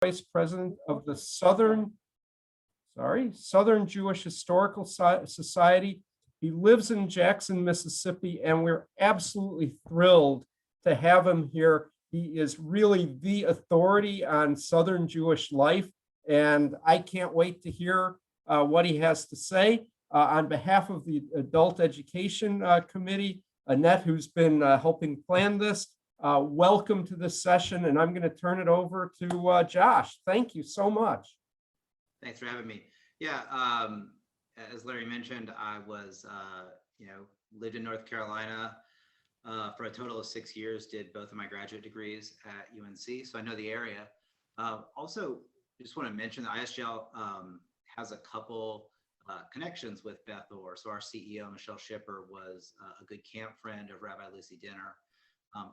Vice President of the Southern Jewish Historical Society. He lives in Jackson, Mississippi, and we're absolutely thrilled to have him here. He is really the authority on Southern Jewish life, and I can't wait to hear what he has to say. On behalf of the Adult Education Committee, Annette, who's been helping plan this, welcome to this session, and I'm going to turn it over to Josh. Thank you so much. Thanks for having me. Yeah, as Larry mentioned, I was, lived in North Carolina for a total of 6 years, did both of my graduate degrees at UNC, so I know the area. Also, just want to mention that ISJL has a couple connections with Beth. So our CEO, Michelle Shipper, was a good camp friend of Rabbi Lucy Dinner.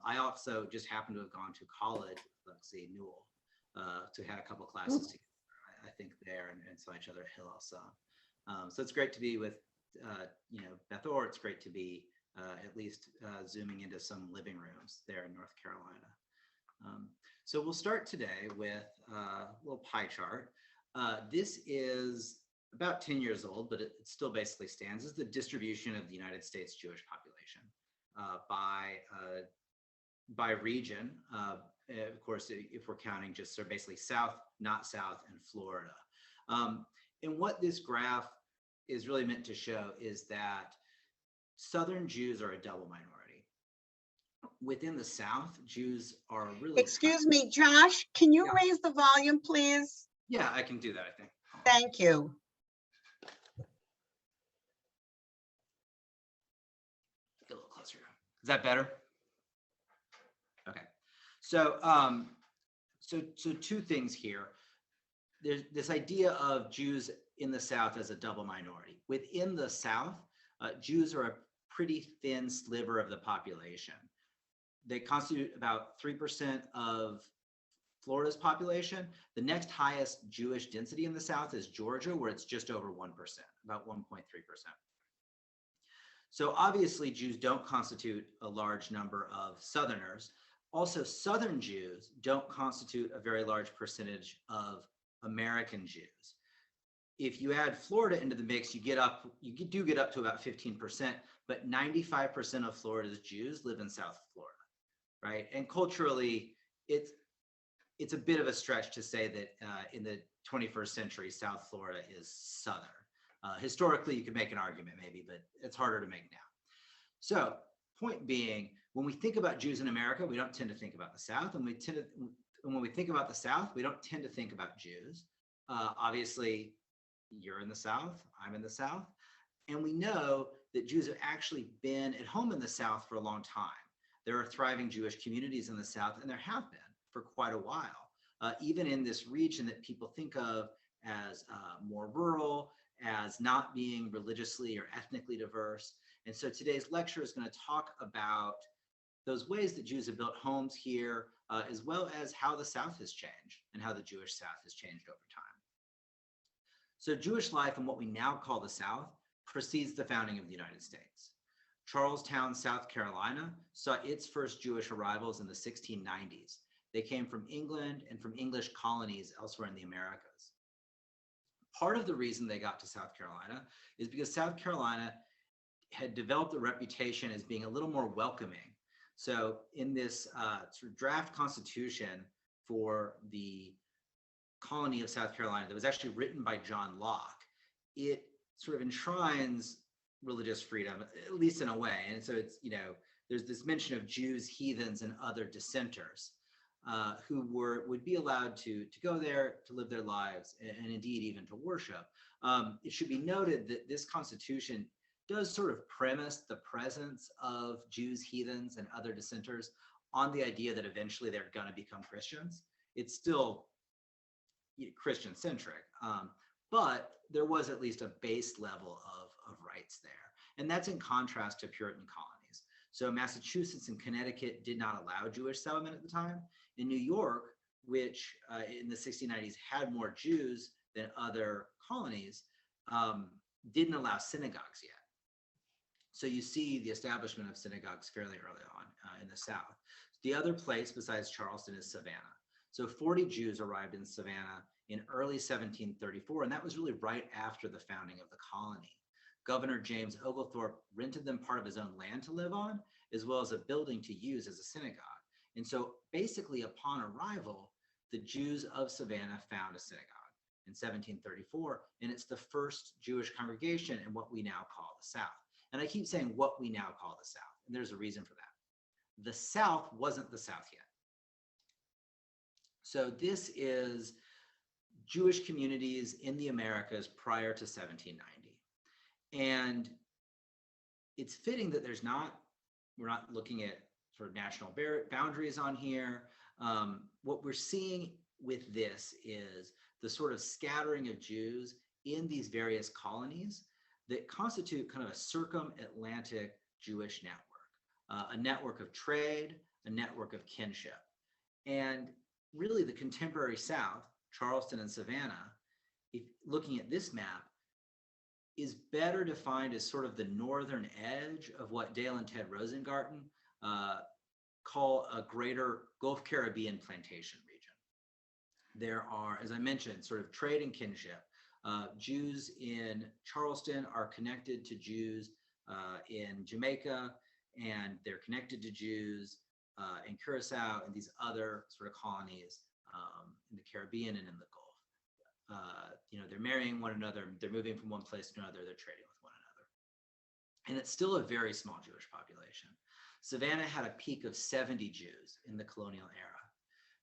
I also just happened to have gone to college, let's see, Newell, to have a couple classes together, I think there, and saw each other at Hillel. So it's great to be with, Beth Orr. It's great to be at least zooming into some living rooms there in North Carolina. So we'll start today with a little pie chart. This is about 10 years old, but it still basically stands as the distribution of the United States Jewish population by region. Of course, if we're counting just sort of basically South, not South, and Florida. And what this graph is really meant to show is that Southern Jews are a double minority. Within the South, Jews are really— Excuse me, Josh, can you raise the volume, please? Yeah, I can do that, I think. Thank you. Get a little closer. Is that better? Okay. So, so two things here. There's this idea of Jews in the South as a double minority. Within the South, Jews are a pretty thin sliver of the population. They constitute about 3% of Florida's population. The next highest Jewish density in the South is Georgia, where it's just over 1%, about 1.3%. So obviously, Jews don't constitute a large number of Southerners. Also, Southern Jews don't constitute a very large percentage of American Jews. If you add Florida into the mix, you do get up to about 15%, but 95% of Florida's Jews live in South Florida, right? And culturally, it's a bit of a stretch to say that in the 21st century, South Florida is Southern. Historically, you could make an argument maybe, but it's harder to make now. So, point being, when we think about Jews in America, we don't tend to think about the South, and when we think about the South, we don't tend to think about Jews. Obviously, you're in the South, I'm in the South, and we know that Jews have actually been at home in the South for a long time. There are thriving Jewish communities in the South, and there have been for quite a while, even in this region that people think of as more rural, as not being religiously or ethnically diverse. And so today's lecture is going to talk about those ways that Jews have built homes here, as well as how the South has changed and how the Jewish South has changed over time. So Jewish life in what we now call the South precedes the founding of the United States. Charlestown, South Carolina, saw its first Jewish arrivals in the 1690s. They came from England and from English colonies elsewhere in the Americas. Part of the reason they got to South Carolina is because South Carolina had developed a reputation as being a little more welcoming. So in this sort of draft constitution for the colony of South Carolina that was actually written by John Locke, it sort of enshrines religious freedom, at least in a way. And so it's, there's this mention of Jews, heathens, and other dissenters who would be allowed to go there, to live their lives, and indeed even to worship. It should be noted that this constitution does sort of premise the presence of Jews, heathens, and other dissenters on the idea that eventually they're going to become Christians. It's still Christian-centric, but there was at least a base level of rights there. And that's in contrast to Puritan colonies. So Massachusetts and Connecticut did not allow Jewish settlement at the time. In New York, which in the 1690s had more Jews than other colonies, didn't allow synagogues yet. So you see the establishment of synagogues fairly early on in the South. The other place besides Charleston is Savannah. So 40 Jews arrived in Savannah in early 1734, and that was really right after the founding of the colony. Governor James Oglethorpe rented them part of his own land to live on, as well as a building to use as a synagogue. And so basically upon arrival, the Jews of Savannah found a synagogue in 1734, and it's the first Jewish congregation in what we now call the South. And I keep saying what we now call the South, and there's a reason for that. The South wasn't the South yet. So this is Jewish communities in the Americas prior to 1790. And it's fitting that we're not looking at sort of national boundaries on here. What we're seeing with this is the sort of scattering of Jews in these various colonies that constitute kind of a circum-Atlantic Jewish network, a network of trade, a network of kinship. And really the contemporary South, Charleston and Savannah, if looking at this map, is better defined as sort of the northern edge of what Dale and Ted Rosengarten call a greater Gulf Caribbean plantation region. There are, as I mentioned, sort of trade and kinship. Jews in Charleston are connected to Jews in Jamaica, and they're connected to Jews in Curacao and these other sort of colonies in the Caribbean and in the Gulf. They're marrying one another, they're moving from one place to another, they're trading with one another. And it's still a very small Jewish population. Savannah had a peak of 70 Jews in the colonial era.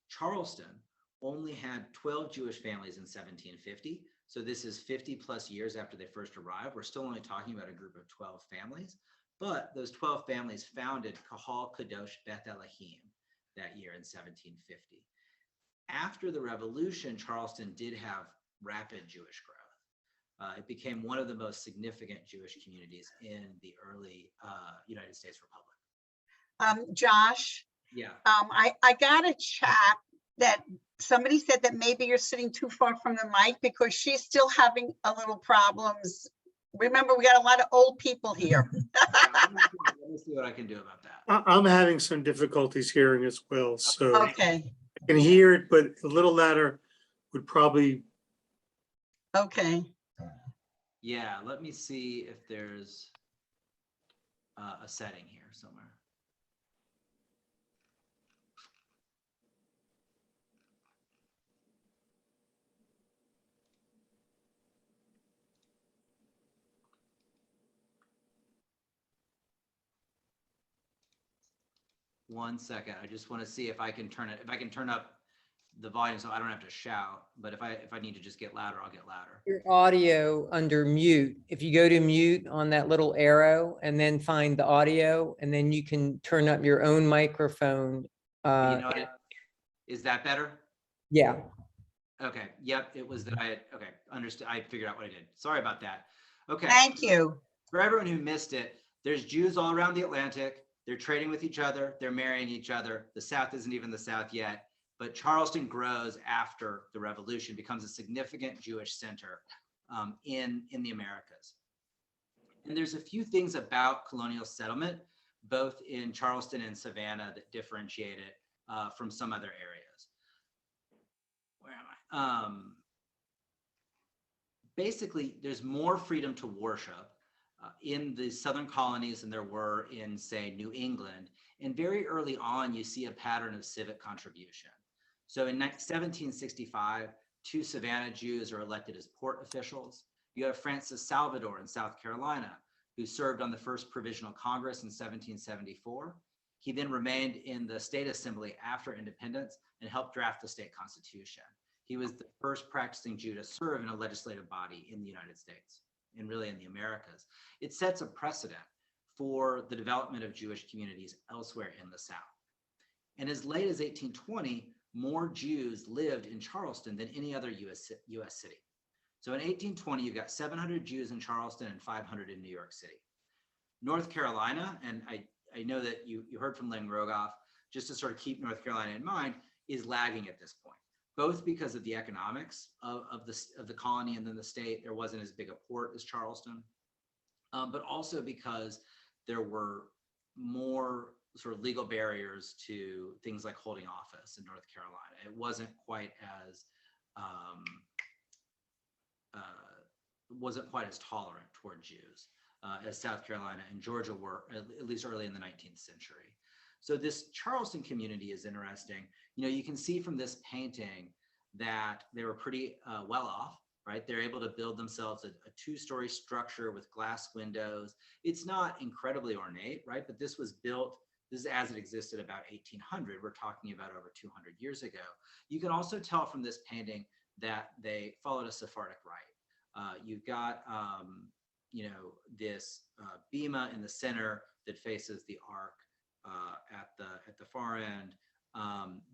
Charleston only had 12 Jewish families in 1750. So this is 50 plus years after they first arrived. We're still only talking about a group of 12 families, but those 12 families founded Kahal Kadosh Beth Elohim that year in 1750. After the revolution, Charleston did have rapid Jewish growth. It became one of the most significant Jewish communities in the early United States Republic. Josh, Yeah. I got a chat that somebody said that maybe you're sitting too far from the mic because she's still having a little problems. Remember, we got a lot of old people here. Let me see what I can do about that. I'm having some difficulties hearing as well, so Okay, I can hear it, but a little louder would probably. okay. Yeah, let me see if there's a setting here somewhere. One second. I just want to see if I can turn up the volume so I don't have to shout. But if I need to just get louder, I'll get louder. Your audio under mute. If you go to mute on that little arrow and then find the audio, and then you can turn up your own microphone. Is that better? Yeah. Okay. Yep. It was that okay. Understood. I figured out what I did. Sorry about that. Okay. Thank you. For everyone who missed it, there's Jews all around the Atlantic. They're trading with each other. They're marrying each other. The South isn't even the South yet, but Charleston grows after the revolution, becomes a significant Jewish center in the Americas. And there's a few things about colonial settlement, both in Charleston and Savannah, that differentiate it from some other areas. Where am I? Basically, there's more freedom to worship in the southern colonies than there were in, say, New England. And very early on, you see a pattern of civic contribution. So in 1765, 2 Savannah Jews are elected as port officials. You have Francis Salvador in South Carolina, who served on the first Provisional Congress in 1774. He then remained in the state assembly after independence and helped draft the state constitution. He was the first practicing Jew to serve in a legislative body in the United States and really in the Americas. It sets a precedent for the development of Jewish communities elsewhere in the South. And as late as 1820, more Jews lived in Charleston than any other US city. So in 1820, you've got 700 Jews in Charleston and 500 in New York City. North Carolina, and I know that you heard from Len Rogoff, just to sort of keep North Carolina in mind, is lagging at this point, both because of the economics of the colony and then the state. There wasn't as big a port as Charleston, but also because there were more sort of legal barriers to things like holding office in North Carolina. It wasn't quite as tolerant toward Jews as South Carolina and Georgia were, at least early in the 19th century. So this Charleston community is interesting. You know, you can see from this painting that they were pretty well off, right? They're able to build themselves a two-story structure with glass windows. It's not incredibly ornate, right? But this was built, this is as it existed about 1800. We're talking about over 200 years ago. You can also tell from this painting that they followed a Sephardic rite. You've got, you know, this bema in the center that faces the ark at the far end.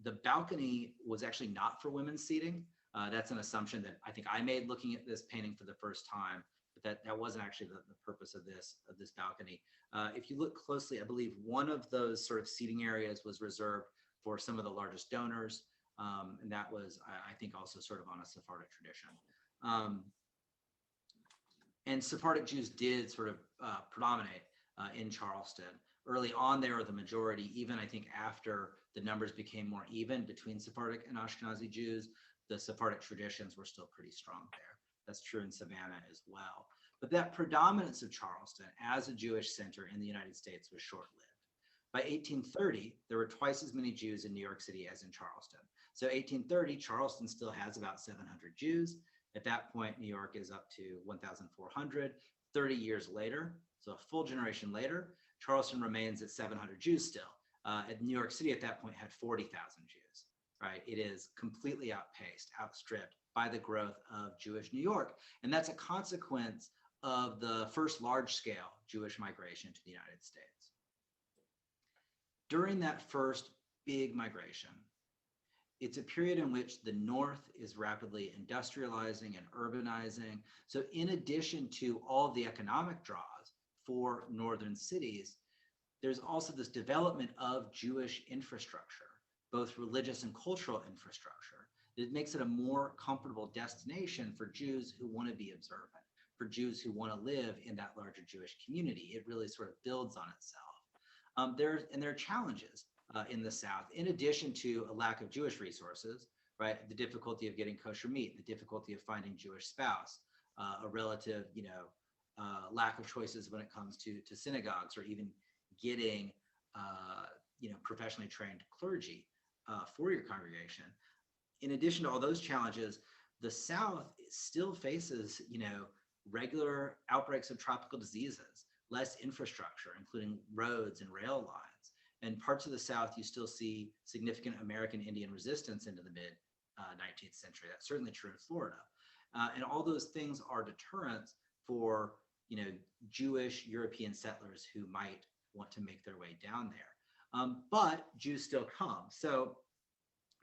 The balcony was actually not for women's seating. That's an assumption that I think I made looking at this painting for the first time, but that wasn't actually the purpose of this balcony. If you look closely, I believe one of those sort of seating areas was reserved for some of the largest donors, and that was, I think, also sort of on a Sephardic tradition. And Sephardic Jews did sort of predominate in Charleston. Early on, they were the majority. Even I think after the numbers became more even between Sephardic and Ashkenazi Jews, the Sephardic traditions were still pretty strong there. That's true in Savannah as well. But that predominance of Charleston as a Jewish center in the United States was short-lived. By 1830, there were twice as many Jews in New York City as in Charleston. So 1830, Charleston still has about 700 Jews. At that point, New York is up to 1,400. 30 years later, so a full generation later, Charleston remains at 700 Jews still. At New York City at that point had 40,000 Jews, right? It is completely outpaced, outstripped by the growth of Jewish New York. And that's a consequence of the first large-scale Jewish migration to the United States. During that first big migration, it's a period in which the North is rapidly industrializing and urbanizing. So in addition to all the economic draws for northern cities, there's also this development of Jewish infrastructure, both religious and cultural infrastructure. It makes it a more comfortable destination for Jews who want to be observant, for Jews who want to live in that larger Jewish community. It really sort of builds on itself. There are challenges in the South, in addition to a lack of Jewish resources, right? The difficulty of getting kosher meat, the difficulty of finding Jewish spouse, a relative, lack of choices when it comes to synagogues, or even getting, professionally trained clergy for your congregation. In addition to all those challenges, the South still faces, regular outbreaks of tropical diseases, less infrastructure, including roads and rail lines. And parts of the South, you still see significant American Indian resistance into the mid 19th century. That's certainly true in Florida. And all those things are deterrents for, Jewish European settlers who might want to make their way down there. But Jews still come. So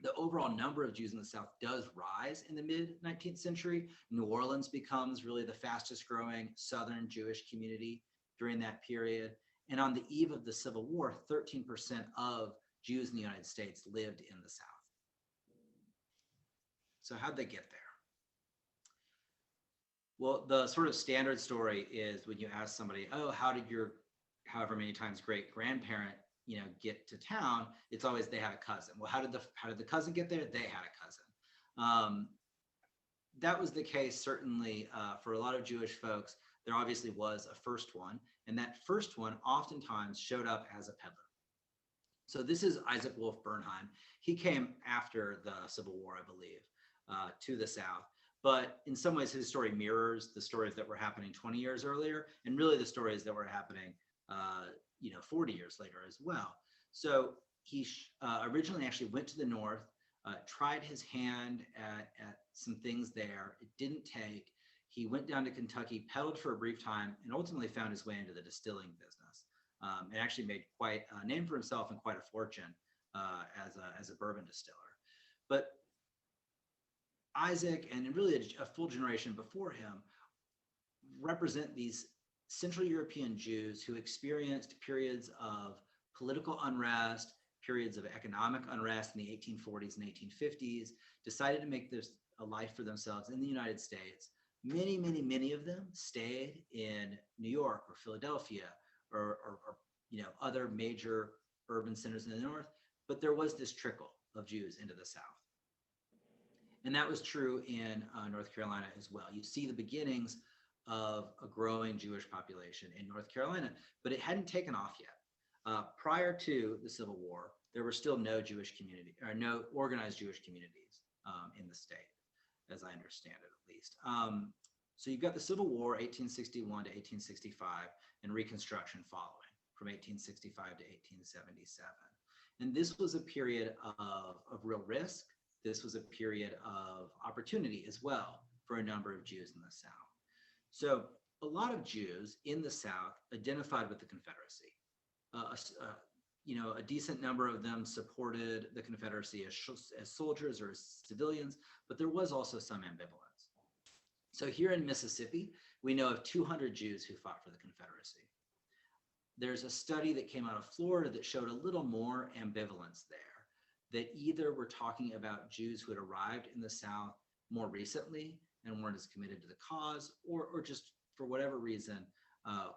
the overall number of Jews in the South does rise in the mid 19th century. New Orleans becomes really the fastest growing Southern Jewish community during that period. And on the eve of the Civil War, 13% of Jews in the United States lived in the South. So how'd they get there? Well, the sort of standard story is when you ask somebody, oh, how did your however many times great grandparent, get to town? It's always they had a cousin. Well, how did the cousin get there? They had a cousin. That was the case certainly for a lot of Jewish folks. There obviously was a first one, and that first one oftentimes showed up as a peddler. So this is Isaac Wolfe Bernheim. He came after the Civil War, I believe, to the South. But in some ways, his story mirrors the stories that were happening 20 years earlier, and really the stories that were happening 40 years later as well. So he originally actually went to the North, tried his hand at some things there. It didn't take. He went down to Kentucky, peddled for a brief time, and ultimately found his way into the distilling business, and actually made quite a name for himself and quite a fortune as a bourbon distiller. But Isaac, and really a full generation before him, represent these Central European Jews who experienced periods of political unrest, periods of economic unrest in the 1840s and 1850s, decided to make this a life for themselves in the United States. Many, many, many of them stayed in New York or Philadelphia or other major urban centers in the north, but there was this trickle of Jews into the south. And that was true in North Carolina as well. You see the beginnings of a growing Jewish population in North Carolina, but it hadn't taken off yet. Prior to the Civil War, there were still no Jewish community, or no organized Jewish communities in the state, as I understand it, at least. So you've got the Civil War, 1861 to 1865, and Reconstruction following from 1865 to 1877. And this was a period of real risk. This was a period of opportunity as well for a number of Jews in the South. So a lot of Jews in the South identified with the Confederacy. A decent number of them supported the Confederacy as soldiers or as civilians, but there was also some ambivalence. So here in Mississippi, we know of 200 Jews who fought for the Confederacy. There's a study that came out of Florida that showed a little more ambivalence there, that either we're talking about Jews who had arrived in the South more recently and weren't as committed to the cause, or just for whatever reason,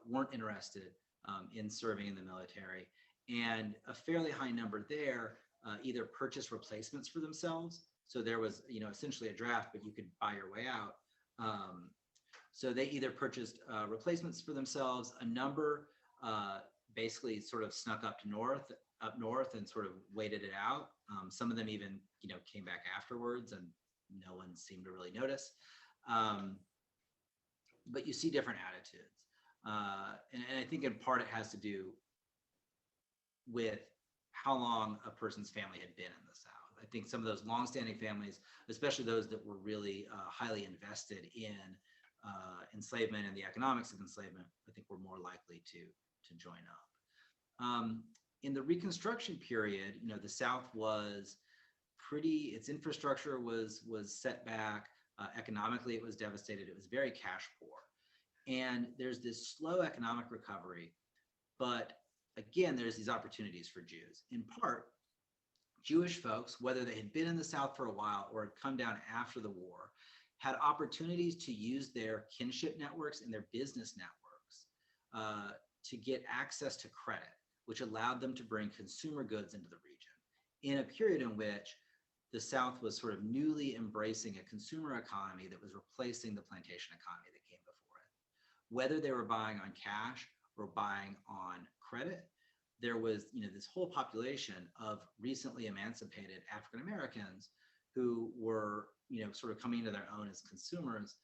weren't interested in serving in the military. And a fairly high number there either purchased replacements for themselves. So there was, essentially a draft, but you could buy your way out. So they either purchased replacements for themselves. A number basically sort of snuck up north and sort of waited it out. Some of them even, came back afterwards, and no one seemed to really notice. But you see different attitudes. And I think in part it has to do with how long a person's family had been in the South. I think some of those longstanding families, especially those that were really highly invested in enslavement and the economics of enslavement, I think were more likely to join up. In the Reconstruction period, the South was its infrastructure was set back. Economically, it was devastated. It was very cash poor. And there's this slow economic recovery, but again, there's these opportunities for Jews. In part, Jewish folks, whether they had been in the South for a while or had come down after the war, had opportunities to use their kinship networks and their business networks to get access to credit, which allowed them to bring consumer goods into the region in a period in which the South was sort of newly embracing a consumer economy that was replacing the plantation economy that came before it. Whether they were buying on cash or buying on credit, there was this whole population of recently emancipated African Americans who were sort of coming into their own as consumers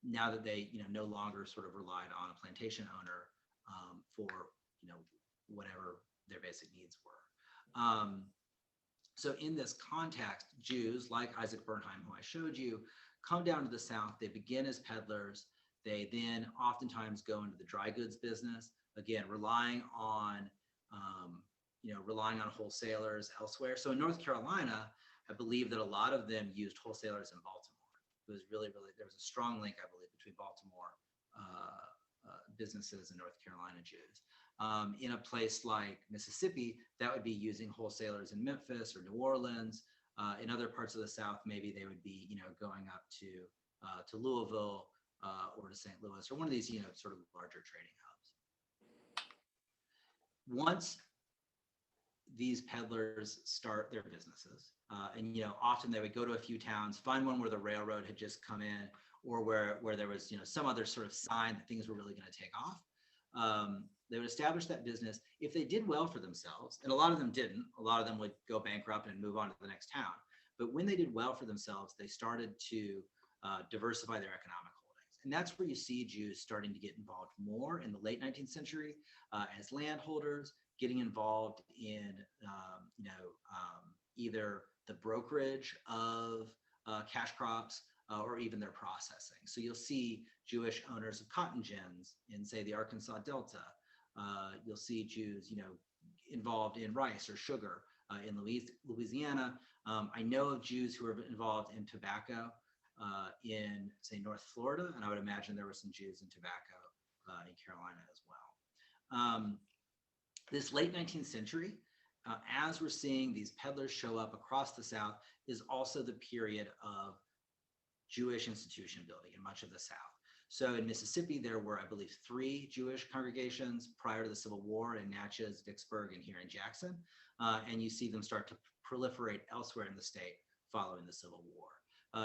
now that they no longer sort of relied on a plantation owner for whatever their basic needs were. So in this context, Jews like Isaac Bernheim, who I showed you, come down to the South. They begin as peddlers. They then oftentimes go into the dry goods business, again, relying on wholesalers elsewhere. So in North Carolina, I believe that a lot of them used wholesalers in Baltimore. It was really, there was a strong link, I believe, between Baltimore businesses and North Carolina Jews. In a place like Mississippi, that would be using wholesalers in Memphis or New Orleans. In other parts of the South, maybe they would be, going up to Louisville or to St. Louis, or one of these, sort of larger trading hubs. Once these peddlers start their businesses, and often they would go to a few towns, find one where the railroad had just come in, or where there was some other sort of sign that things were really going to take off. They would establish that business. If they did well for themselves, and a lot of them didn't, a lot of them would go bankrupt and move on to the next town. But when they did well for themselves, they started to diversify their economic holdings. And that's where you see Jews starting to get involved more in the late 19th century as landholders, getting involved in either the brokerage of cash crops or even their processing. So you'll see Jewish owners of cotton gins in, say, the Arkansas Delta. You'll see Jews, involved in rice or sugar in Louisiana. I know of Jews who are involved in tobacco in, say, North Florida, and I would imagine there were some Jews in tobacco in Carolina as well. This late 19th century, as we're seeing these peddlers show up across the South, is also the period of Jewish institution building in much of the South. So in Mississippi, there were, I believe, 3 Jewish congregations prior to the Civil War in Natchez, Vicksburg, and here in Jackson. And you see them start to proliferate elsewhere in the state following the Civil War.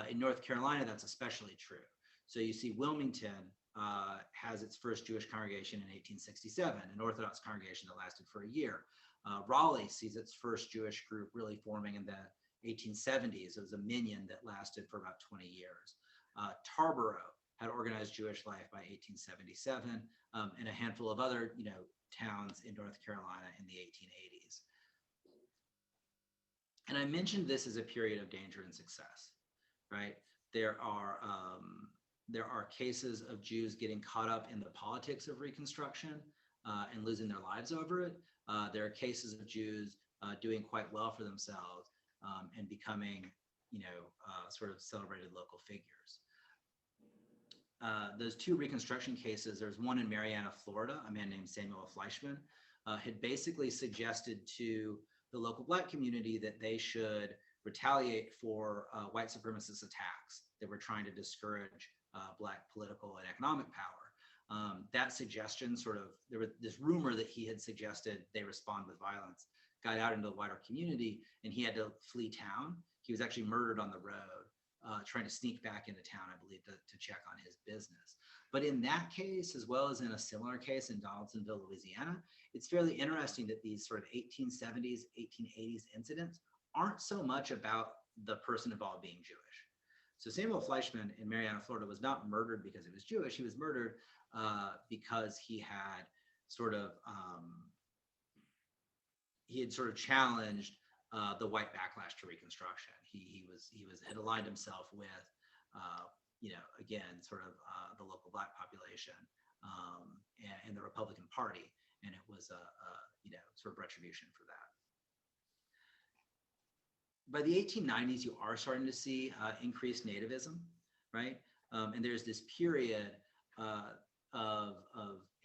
In North Carolina, that's especially true. So you see Wilmington has its first Jewish congregation in 1867, an Orthodox congregation that lasted for a year. Raleigh sees its first Jewish group really forming in the 1870s. It was a minyan that lasted for about 20 years. Tarboro had organized Jewish life by 1877, and a handful of other, towns in North Carolina in the 1880s. And I mentioned this as a period of danger and success, right? There are cases of Jews getting caught up in the politics of Reconstruction and losing their lives over it. There are cases of Jews doing quite well for themselves and becoming, sort of celebrated local figures. Those 2 Reconstruction cases, there's one in Marianna, Florida. A man named Samuel Fleischman had basically suggested to the local Black community that they should retaliate for white supremacist attacks that were trying to discourage Black political and economic power. That suggestion there was this rumor that he had suggested they respond with violence, got out into the wider community, and he had to flee town. He was actually murdered on the road, trying to sneak back into town, I believe, to check on his business. But in that case, as well as in a similar case in Donaldsonville, Louisiana, it's fairly interesting that these sort of 1870s, 1880s incidents aren't so much about the person involved being Jewish. So Samuel Fleischman in Marianna, Florida was not murdered because he was Jewish. He was murdered because he had sort of challenged the white backlash to Reconstruction. He had aligned himself with, again, sort of the local Black population and the Republican Party, and it was sort of retribution for that. By the 1890s, you are starting to see increased nativism, right? And there's this period of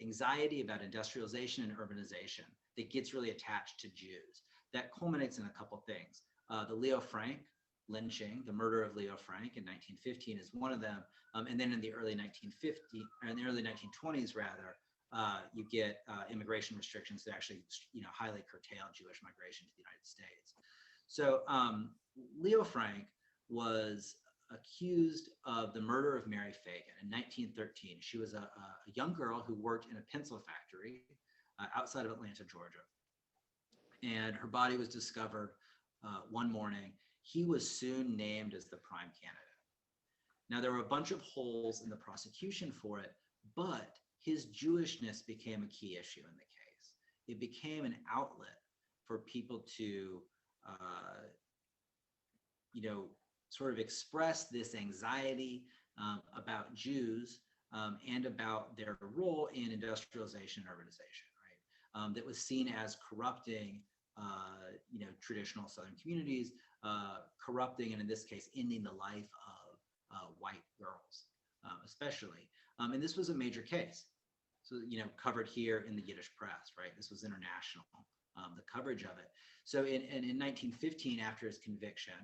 anxiety about industrialization and urbanization that gets really attached to Jews. That culminates in a couple things. The Leo Frank lynching, the murder of Leo Frank in 1915 is one of them. And then in the early 1920s, rather, you get immigration restrictions that actually, highly curtail Jewish migration to the United States. So Leo Frank was accused of the murder of Mary Fagan in 1913. She was a young girl who worked in a pencil factory outside of Atlanta, Georgia. And her body was discovered one morning. He was soon named as the prime candidate. Now, there were a bunch of holes in the prosecution for it, but his Jewishness became a key issue in the case. It became an outlet for people to, sort of express this anxiety about Jews and about their role in industrialization and urbanization, right? That was seen as corrupting, traditional Southern communities, corrupting, and in this case, ending the life of white girls, especially. And this was a major case. So, covered here in the Yiddish press, right? This was international, the coverage of it. So in 1915, after his conviction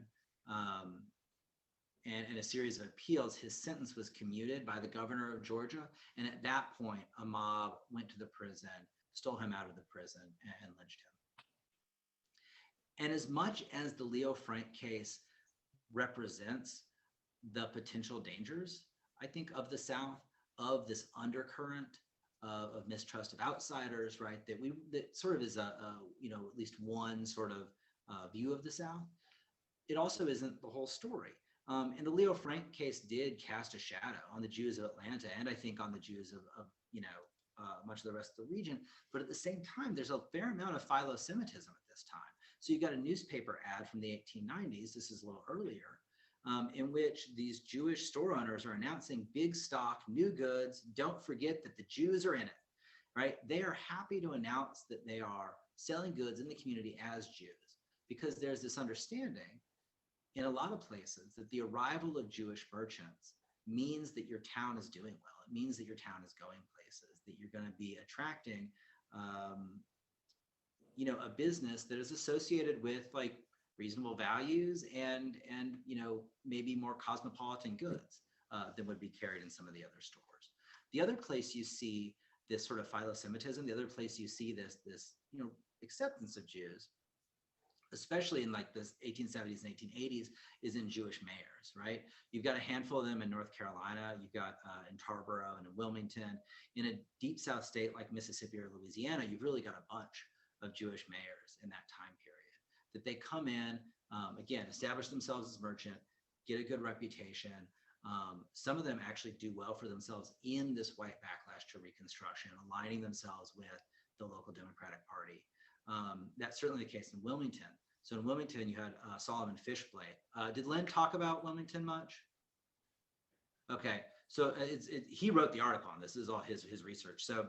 and a series of appeals, his sentence was commuted by the governor of Georgia. And at that point, a mob went to the prison, stole him out of the prison, and lynched him. And as much as the Leo Frank case represents the potential dangers, I think, of the South, of this undercurrent of mistrust of outsiders, right? That sort of is at least one sort of view of the South. It also isn't the whole story. And the Leo Frank case did cast a shadow on the Jews of Atlanta, and I think on the Jews of much of the rest of the region. But at the same time, there's a fair amount of philo-Semitism at this time. So you've got a newspaper ad from the 1890s, this is a little earlier, in which these Jewish store owners are announcing big stock, new goods. Don't forget that the Jews are in it, right? They are happy to announce that they are selling goods in the community as Jews, because there's this understanding in a lot of places that the arrival of Jewish merchants means that your town is doing well. It means that your town is going places, that you're going to be attracting, a business that is associated with like reasonable values and maybe more cosmopolitan goods. than would be carried in some of the other stores. The other place you see this sort of philo-Semitism, the other place you see this acceptance of Jews, especially in like the 1870s and 1880s, is in Jewish mayors, right? You've got a handful of them in North Carolina, you've got in Tarboro and in Wilmington. In a deep South state like Mississippi or Louisiana, you've really got a bunch of Jewish mayors in that time period, that they come in, again, establish themselves as merchant, get a good reputation. Some of them actually do well for themselves in this white backlash to Reconstruction, aligning themselves with the local Democratic Party. That's certainly the case in Wilmington. So in Wilmington, you had Solomon Fishblade. Did Len talk about Wilmington much? Okay, so he wrote the article on this. This is all his research. So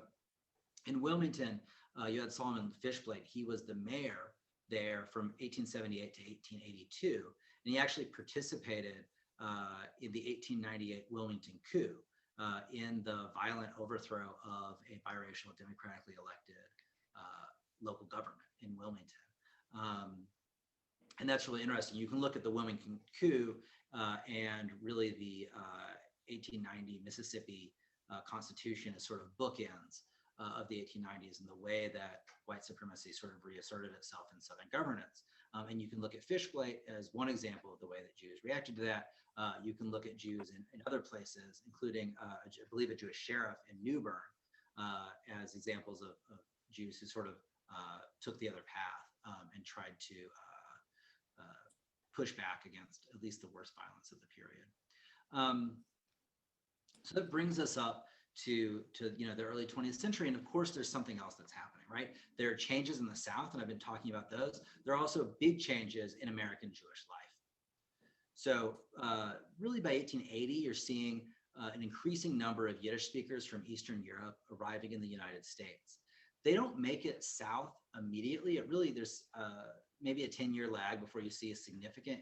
in Wilmington, you had Solomon Fishblade. He was the mayor there from 1878 to 1882, and he actually participated in the 1898 Wilmington coup, in the violent overthrow of a biracial democratically elected local government in Wilmington. And that's really interesting. You can look at the Wilmington coup and really the 1890 Mississippi Constitution as sort of bookends of the 1890s and the way that white supremacy sort of reasserted itself in Southern governance. And you can look at Fishblade as one example of the way that Jews reacted to that. You can look at Jews in other places, including, I believe, a Jewish sheriff in New Bern as examples of Jews who sort of took the other path and tried to push back against at least the worst violence of the period. So that brings us up to the early 20th century. And of course, there's something else that's happening, right? There are changes in the South, and I've been talking about those. There are also big changes in American Jewish life. So really by 1880, you're seeing an increasing number of Yiddish speakers from Eastern Europe arriving in the United States. They don't make it south immediately. There's maybe a 10-year lag before you see a significant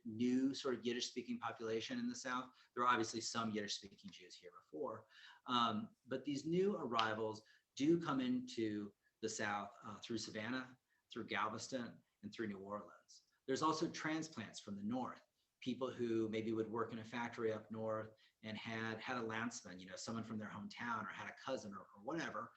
new sort of Yiddish-speaking population in the South. There are obviously some Yiddish-speaking Jews here before, but these new arrivals do come into the South through Savannah, through Galveston, and through New Orleans. There's also transplants from the North, people who maybe would work in a factory up north and had a landsman, someone from their hometown, or had a cousin or whatever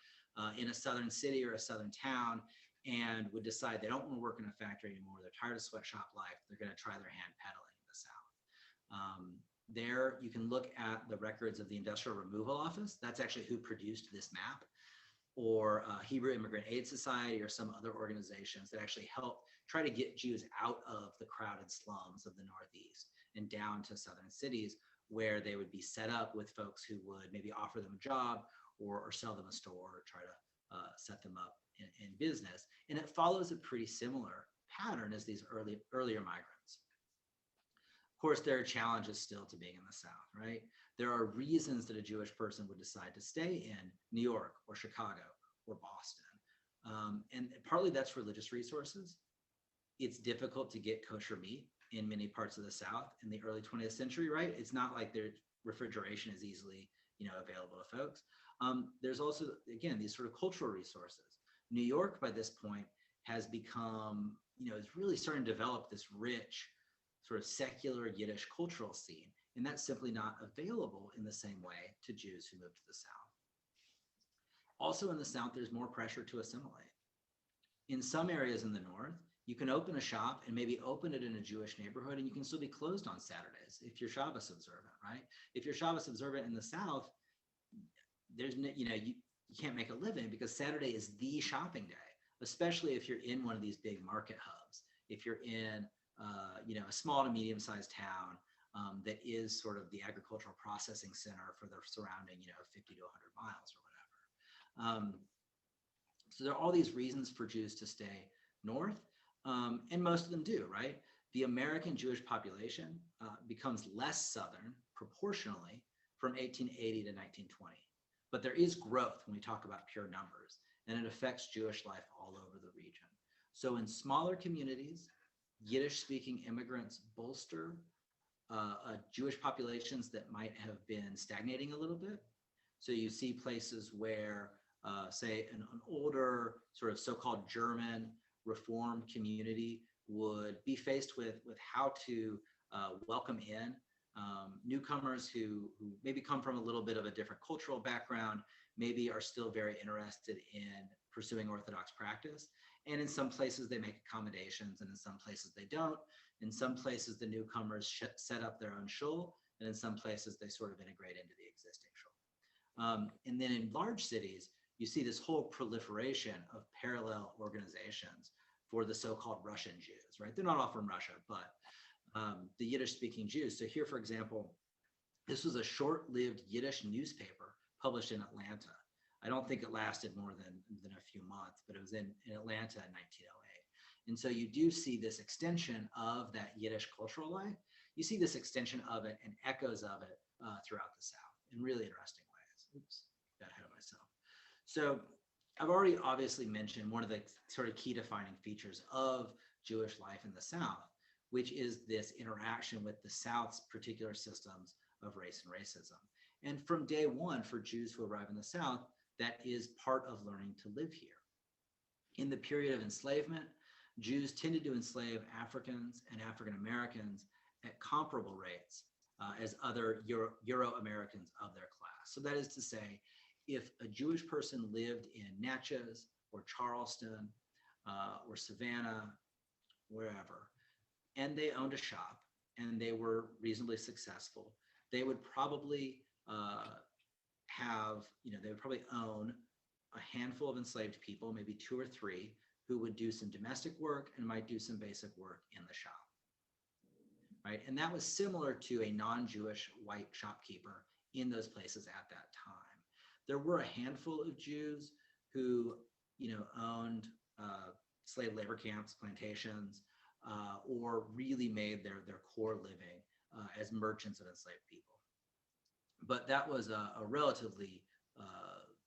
in a Southern city or a Southern town, and would decide they don't want to work in a factory anymore. They're tired of sweatshop life. They're going to try their hand peddling in the South. There, you can look at the records of the Industrial Removal Office. That's actually who produced this map, or Hebrew Immigrant Aid Society, or some other organizations that actually help try to get Jews out of the crowded slums of the Northeast and down to Southern cities, where they would be set up with folks who would maybe offer them a job or sell them a store, or try to set them up in business. And it follows a pretty similar pattern as these earlier migrants. Of course, there are challenges still to being in the South, right? There are reasons that a Jewish person would decide to stay in New York or Chicago or Boston. And partly that's religious resources. It's difficult to get kosher meat in many parts of the South in the early 20th century, right? It's not like their refrigeration is easily, available to folks. There's also, again, these sort of cultural resources. New York, by this point, has become, is really starting to develop this rich sort of secular Yiddish cultural scene, and that's simply not available in the same way to Jews who moved to the South. Also in the South, there's more pressure to assimilate. In some areas in the North, you can open a shop and maybe open it in a Jewish neighborhood, and you can still be closed on Saturdays if you're Shabbos observant, right? If you're Shabbos observant in the South, there's you can't make a living, because Saturday is the shopping day, especially if you're in one of these big market hubs. If you're in a small to medium-sized town that is sort of the agricultural processing center for the surrounding 50 to 100 miles or whatever. So there are all these reasons for Jews to stay north, and most of them do, right? The American Jewish population becomes less Southern proportionally from 1880 to 1920. But there is growth when we talk about pure numbers, and it affects Jewish life all over the region. So in smaller communities, Yiddish-speaking immigrants bolster Jewish populations that might have been stagnating a little bit. So you see places where, say, an older sort of so-called German Reformed community would be faced with how to welcome in newcomers who maybe come from a little bit of a different cultural background, maybe are still very interested in pursuing Orthodox practice. And in some places they make accommodations, and in some places they don't. In some places the newcomers set up their own shul, and in some places they sort of integrate into the existing shul. And then in large cities, you see this whole proliferation of parallel organizations for the so-called Russian Jews, right? They're not all from Russia, but the Yiddish-speaking Jews. So here, for example, this was a short-lived Yiddish newspaper published in Atlanta. I don't think it lasted more than a few months, but it was in Atlanta in 1908. And so you do see this extension of that Yiddish cultural life. You see this extension of it and echoes of it throughout the South in really interesting ways. Oops, got ahead of myself. So I've already obviously mentioned one of the sort of key defining features of Jewish life in the South, which is this interaction with the South's particular systems of race and racism. And from day one, for Jews who arrive in the South, that is part of learning to live here. In the period of enslavement, Jews tended to enslave Africans and African Americans at comparable rates as other Euro-Americans of their class. So that is to say, if a Jewish person lived in Natchez or Charleston or Savannah, wherever, and they owned a shop and they were reasonably successful, they would probably they would probably own a handful of enslaved people, maybe 2 or 3, who would do some domestic work and might do some basic work in the shop, right? And that was similar to a non-Jewish white shopkeeper in those places at that time. There were a handful of Jews who, owned slave labor camps, plantations, or really made their core living as merchants of enslaved people. But that was a relatively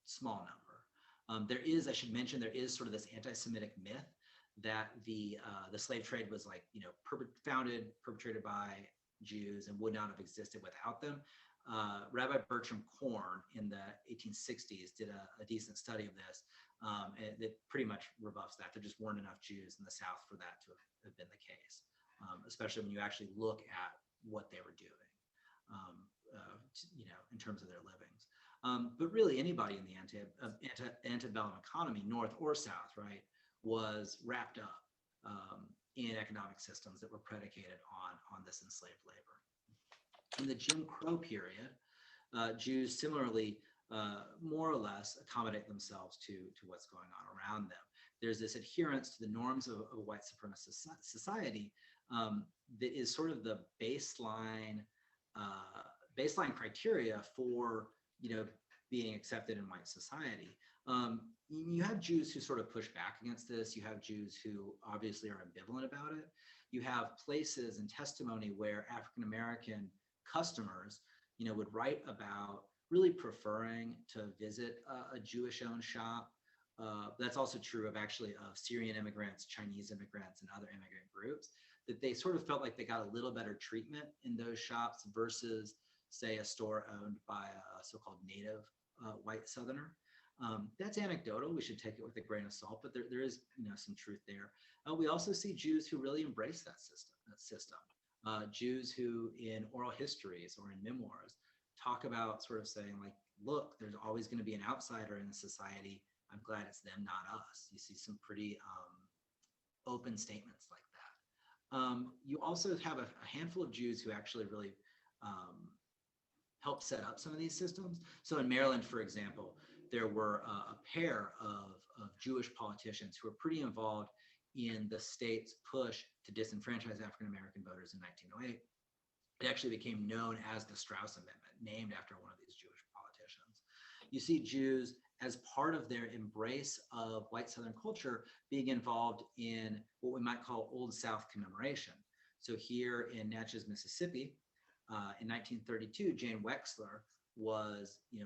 small number. There is, I should mention, there is sort of this anti-Semitic myth that the slave trade was perpetrated by Jews and would not have existed without them. Rabbi Bertram Korn in the 1860s did a decent study of this, and it pretty much rebuffs that. There just weren't enough Jews in the South for that to have been the case, especially when you actually look at what they were doing, in terms of their livings. But really anybody in the antebellum economy, North or South, right, was wrapped up in economic systems that were predicated on this enslaved labor. In the Jim Crow period, Jews similarly more or less accommodate themselves to what's going on around them. There's this adherence to the norms of a white supremacist society that is sort of the baseline criteria for being accepted in white society. You have Jews who sort of push back against this. You have Jews who obviously are ambivalent about it. You have places and testimony where African American customers, would write about really preferring to visit a Jewish-owned shop. That's also true of Syrian immigrants, Chinese immigrants, and other immigrant groups, that they sort of felt like they got a little better treatment in those shops versus, say, a store owned by a so-called native white Southerner. That's anecdotal. We should take it with a grain of salt, but there is some truth there. We also see Jews who really embrace that system. Jews who in oral histories or in memoirs talk about sort of saying like, look, there's always going to be an outsider in the society. I'm glad it's them, not us. You see some pretty open statements like that. You also have a handful of Jews who actually really helped set up some of these systems. So in Maryland, for example, there were a pair of Jewish politicians who were pretty involved in the state's push to disenfranchise African-American voters in 1908. It actually became known as the Strauss Amendment, named after one of these Jewish politicians. You see Jews, as part of their embrace of white Southern culture, being involved in what we might call Old South commemoration. So here in Natchez, Mississippi, in 1932, Jane Wexler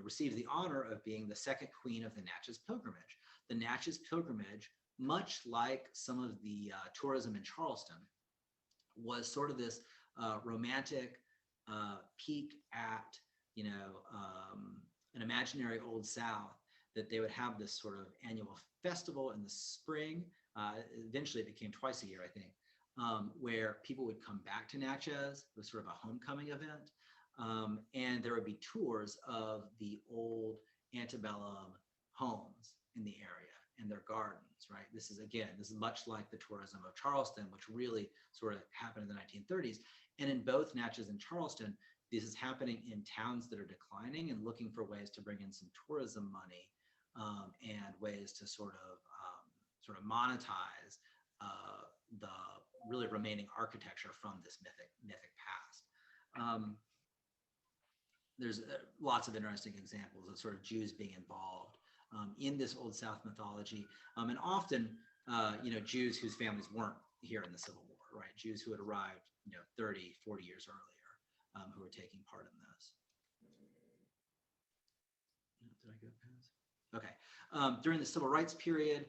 received the honor of being the second queen of the Natchez Pilgrimage. The Natchez Pilgrimage, much like some of the tourism in Charleston, was sort of this romantic peek at, an imaginary Old South, that they would have this sort of annual festival in the spring. Eventually it became twice a year, I think, where people would come back to Natchez. It was sort of a homecoming event. And there would be tours of the old antebellum homes in the area and their gardens, right? This is much like the tourism of Charleston, which really sort of happened in the 1930s. And in both Natchez and Charleston, this is happening in towns that are declining and looking for ways to bring in some tourism money and ways to sort of monetize the really remaining architecture from this mythic past. There's lots of interesting examples of sort of Jews being involved in this Old South mythology, and often, Jews whose families weren't here in the Civil War, right? Jews who had arrived, 30, 40 years earlier, who were taking part in this. Did I go past? Okay. During the Civil Rights period,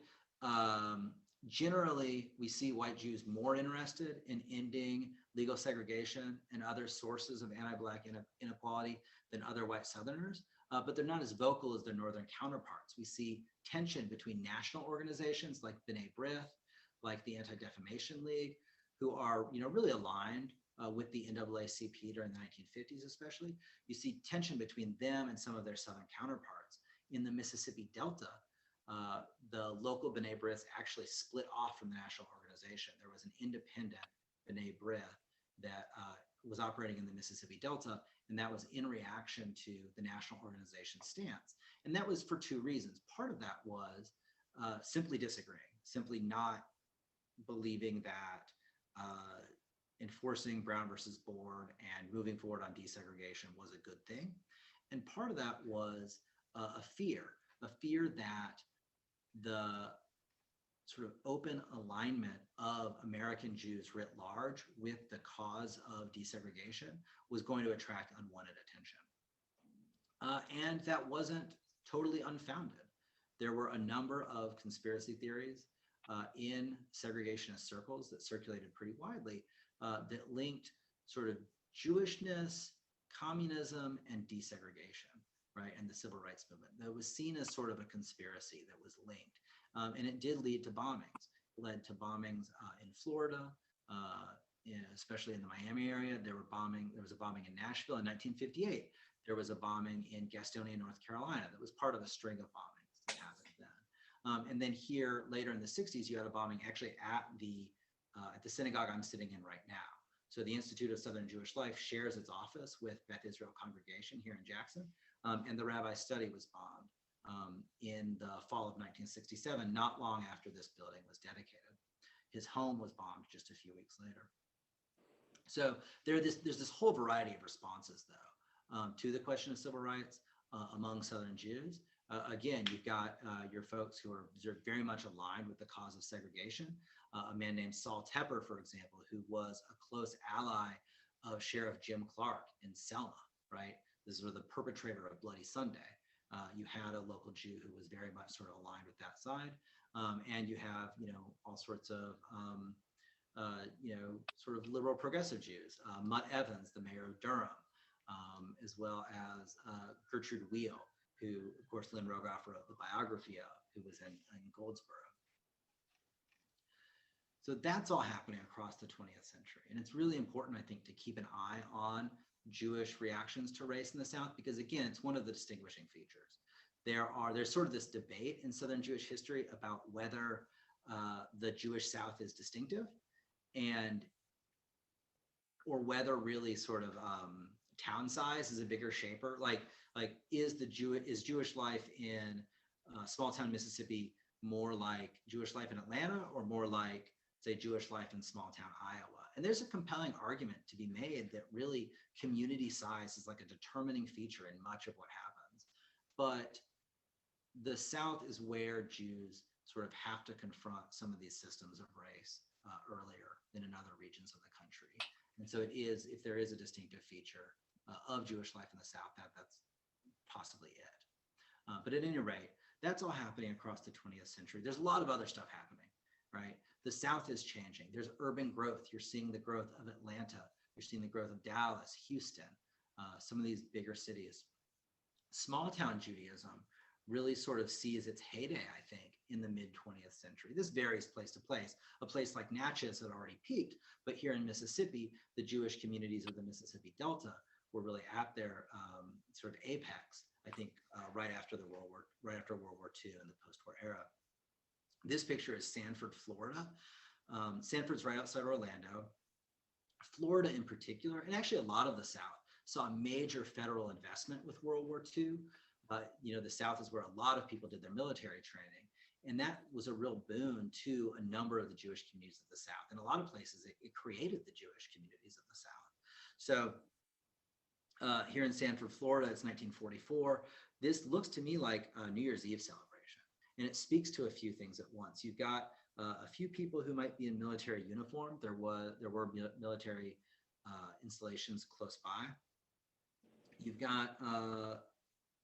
generally, we see white Jews more interested in ending legal segregation and other sources of anti-Black inequality than other white Southerners, but they're not as vocal as their Northern counterparts. We see tension between national organizations like B'nai B'rith, like the Anti-Defamation League, who are really aligned with the NAACP during the 1950s especially. You see tension between them and some of their Southern counterparts. In the Mississippi Delta, the local B'nai B'rith actually split off from the national organization. There was an independent B'nai B'rith that was operating in the Mississippi Delta, and that was in reaction to the national organization's stance. And that was for two reasons. Part of that was simply disagreeing, simply not believing that enforcing Brown versus Board and moving forward on desegregation was a good thing. And part of that was a fear that the sort of open alignment of American Jews writ large with the cause of desegregation was going to attract unwanted attention. And that wasn't totally unfounded. There were a number of conspiracy theories in segregationist circles that circulated pretty widely that linked sort of Jewishness, communism, and desegregation, right? And the civil rights movement. That was seen as sort of a conspiracy that was linked. And it did lead to bombings. It led to bombings in Florida, especially in the Miami area. There was a bombing in Nashville in 1958. There was a bombing in Gastonia, North Carolina. That was part of a string of bombings that happened then. And then here, later in the 60s, you had a bombing actually at the synagogue I'm sitting in right now. So the Institute of Southern Jewish Life shares its office with Beth Israel Congregation here in Jackson. And the rabbi's study was bombed in the fall of 1967, not long after this building was dedicated. His home was bombed just a few weeks later. So there's this whole variety of responses, though, to the question of civil rights among Southern Jews. Again, you've got your folks who are very much aligned with the cause of segregation. A man named Saul Tepper, for example, who was a close ally of Sheriff Jim Clark in Selma, right? This was the perpetrator of Bloody Sunday. You had a local Jew who was very much sort of aligned with that side. And you have, all sorts of, sort of liberal progressive Jews. Mutt Evans, the mayor of Durham, as well as Gertrude Wheel, who, of course, Lynn Rogoff wrote the biography of, who was in Goldsboro. So that's all happening across the 20th century. And it's really important, I think, to keep an eye on Jewish reactions to race in the South, because again, it's one of the distinguishing features. There's sort of this debate in Southern Jewish history about whether the Jewish South is distinctive or whether really sort of town size is a bigger shaper. Like is Jewish life in small town Mississippi more like Jewish life in Atlanta, or more like, say, Jewish life in small town Iowa? And there's a compelling argument to be made that really community size is like a determining feature in much of what happens. But the South is where Jews sort of have to confront some of these systems of race earlier than in other regions of the country. And so if there is a distinctive feature of Jewish life in the South, that's possibly it. But at any rate, that's all happening across the 20th century. There's a lot of other stuff happening, right? The South is changing. There's urban growth. You're seeing the growth of Atlanta. You're seeing the growth of Dallas, Houston, some of these bigger cities. Small town Judaism really sort of sees its heyday, I think, in the mid 20th century. This varies place to place. A place like Natchez had already peaked, but here in Mississippi, the Jewish communities of the Mississippi Delta were really at their sort of apex, I think, right after World War II and the post-war era. This picture is Sanford, Florida. Sanford's right outside Orlando. Florida in particular, and actually a lot of the South, saw a major federal investment with World War II. The South is where a lot of people did their military training. And that was a real boon to a number of the Jewish communities of the South. In a lot of places, it created the Jewish communities of the South. So here in Sanford, Florida, it's 1944. This looks to me like a New Year's Eve celebration. And it speaks to a few things at once. You've got a few people who might be in military uniform. There were military installations close by. You've got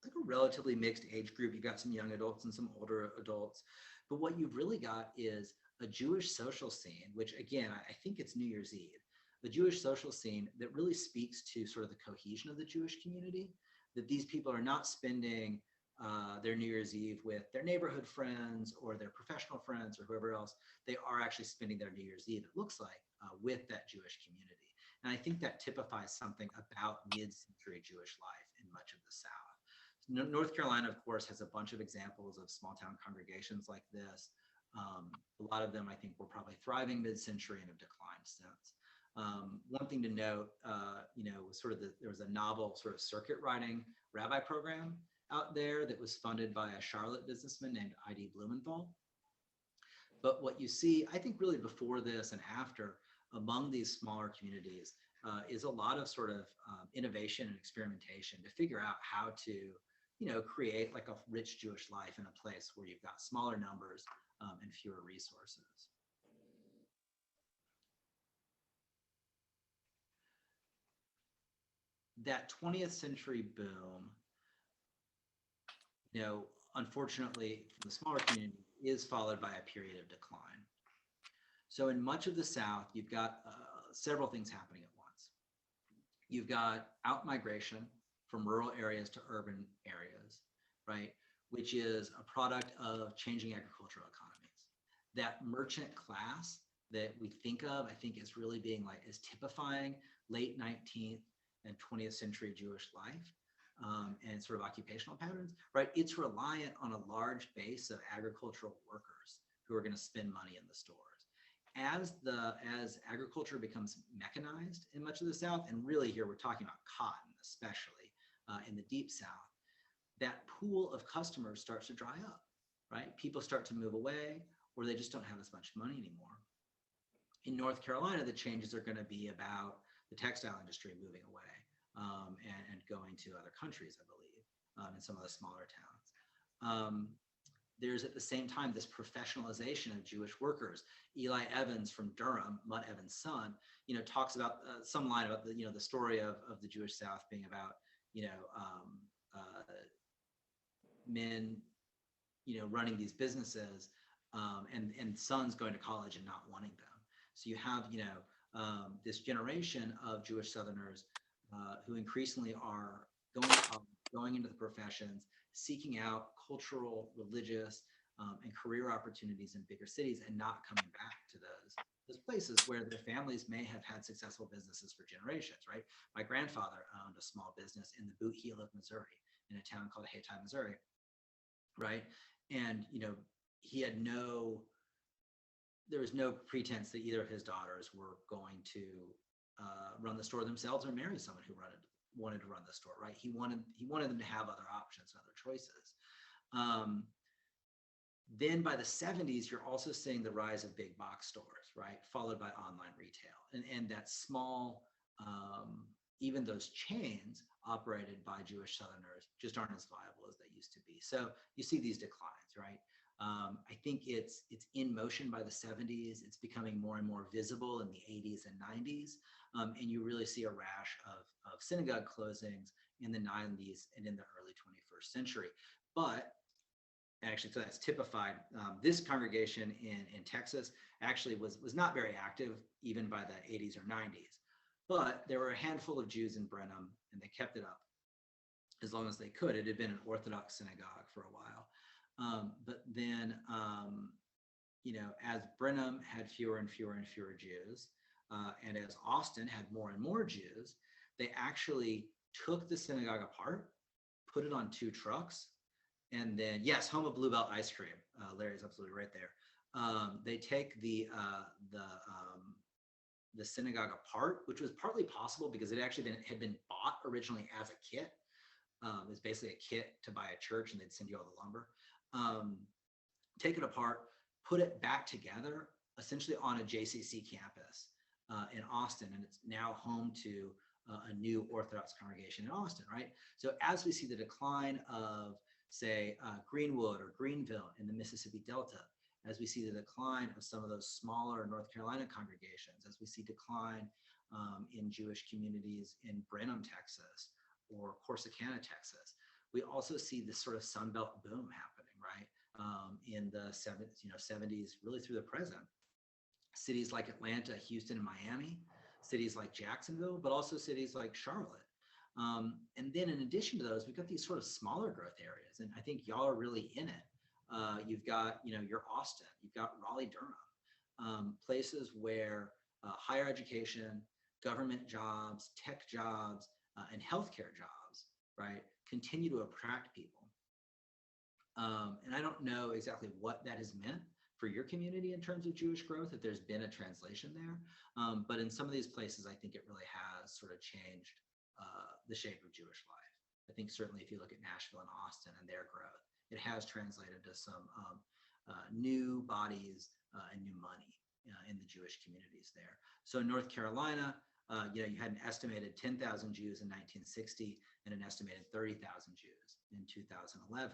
like a relatively mixed age group. You've got some young adults and some older adults. But what you've really got is a Jewish social scene, which again, I think it's New Year's Eve, the Jewish social scene that really speaks to sort of the cohesion of the Jewish community, that these people are not spending their New Year's Eve with their neighborhood friends or their professional friends or whoever else. They are actually spending their New Year's Eve, it looks like, with that Jewish community. And I think that typifies something about mid-century Jewish life in much of the South. North Carolina, of course, has a bunch of examples of small town congregations like this. A lot of them, I think, were probably thriving mid-century and have declined since. One thing to note, was sort of there was a novel sort of circuit riding rabbi program out there that was funded by a Charlotte businessman named I.D. Blumenthal. But what you see, I think really before this and after, among these smaller communities, is a lot of sort of innovation and experimentation to figure out how to, create like a rich Jewish life in a place where you've got smaller numbers and fewer resources. That 20th century boom, unfortunately, for the smaller community, is followed by a period of decline. So in much of the South, you've got several things happening at once. You've got out-migration from rural areas to urban areas, right? Which is a product of changing agricultural economies. That merchant class that we think of, I think, is really being is typifying late 19th and 20th century Jewish life and sort of occupational patterns, right? It's reliant on a large base of agricultural workers who are going to spend money in the stores. As agriculture becomes mechanized in much of the South, and really here we're talking about cotton, especially in the deep South, that pool of customers starts to dry up, right? People start to move away, or they just don't have as much money anymore. In North Carolina, the changes are going to be about the textile industry moving away and going to other countries, I believe, in some of the smaller towns. There's at the same time this professionalization of Jewish workers. Eli Evans from Durham, Mutt Evans' son, talks about some line about the story of the Jewish South being about men running these businesses and sons going to college and not wanting them. So you have this generation of Jewish Southerners who increasingly are going to college, going into the professions, seeking out cultural, religious, and career opportunities in bigger cities, and not coming back to those places where their families may have had successful businesses for generations, right? My grandfather owned a small business in the boot heel of Missouri, in a town called Haytime, Missouri, right? And, there was no pretense that either of his daughters were going to run the store themselves or marry someone who wanted to run the store, right? He wanted them to have other options, other choices. Then by the 70s, you're also seeing the rise of big box stores, right? Followed by online retail. And that small, even those chains operated by Jewish Southerners just aren't as viable as they used to be. So you see these declines, right? I think it's in motion by the 70s. It's becoming more and more visible in the 80s and 90s. And you really see a rash of synagogue closings in the 90s and in the early 21st century. But actually, so that's typified. This congregation in Texas actually was not very active even by the 80s or 90s. But there were a handful of Jews in Brenham, and they kept it up. as long as they could. It had been an Orthodox synagogue for a while. But then, as Brenham had fewer and fewer and fewer Jews, and as Austin had more and more Jews, they actually took the synagogue apart, put it on 2 trucks, and then, yes, home of Bluebell ice cream. Larry's absolutely right there. They take the synagogue apart, which was partly possible because it actually had been bought originally as a kit. It was basically a kit to buy a church, and they'd send you all the lumber. Take it apart, put it back together, essentially on a JCC campus in Austin, and it's now home to a new Orthodox congregation in Austin, right? So as we see the decline of, say, Greenwood or Greenville in the Mississippi Delta, as we see the decline of some of those smaller North Carolina congregations, as we see decline in Jewish communities in Brenham, Texas, or Corsicana, Texas, we also see this sort of Sunbelt boom happening, right? In the 70s, really through the present. Cities like Atlanta, Houston, and Miami, cities like Jacksonville, but also cities like Charlotte. And then in addition to those, we've got these sort of smaller growth areas, and I think y'all are really in it. You've got, your Austin, you've got Raleigh-Durham, places where higher education, government jobs, tech jobs, and healthcare jobs, right, continue to attract people. And I don't know exactly what that has meant for your community in terms of Jewish growth, if there's been a translation there. But in some of these places, I think it really has sort of changed the shape of Jewish life. I think certainly if you look at Nashville and Austin and their growth, it has translated to some new bodies and new money in the Jewish communities there. So in North Carolina, you had an estimated 10,000 Jews in 1960 and an estimated 30,000 Jews in 2011.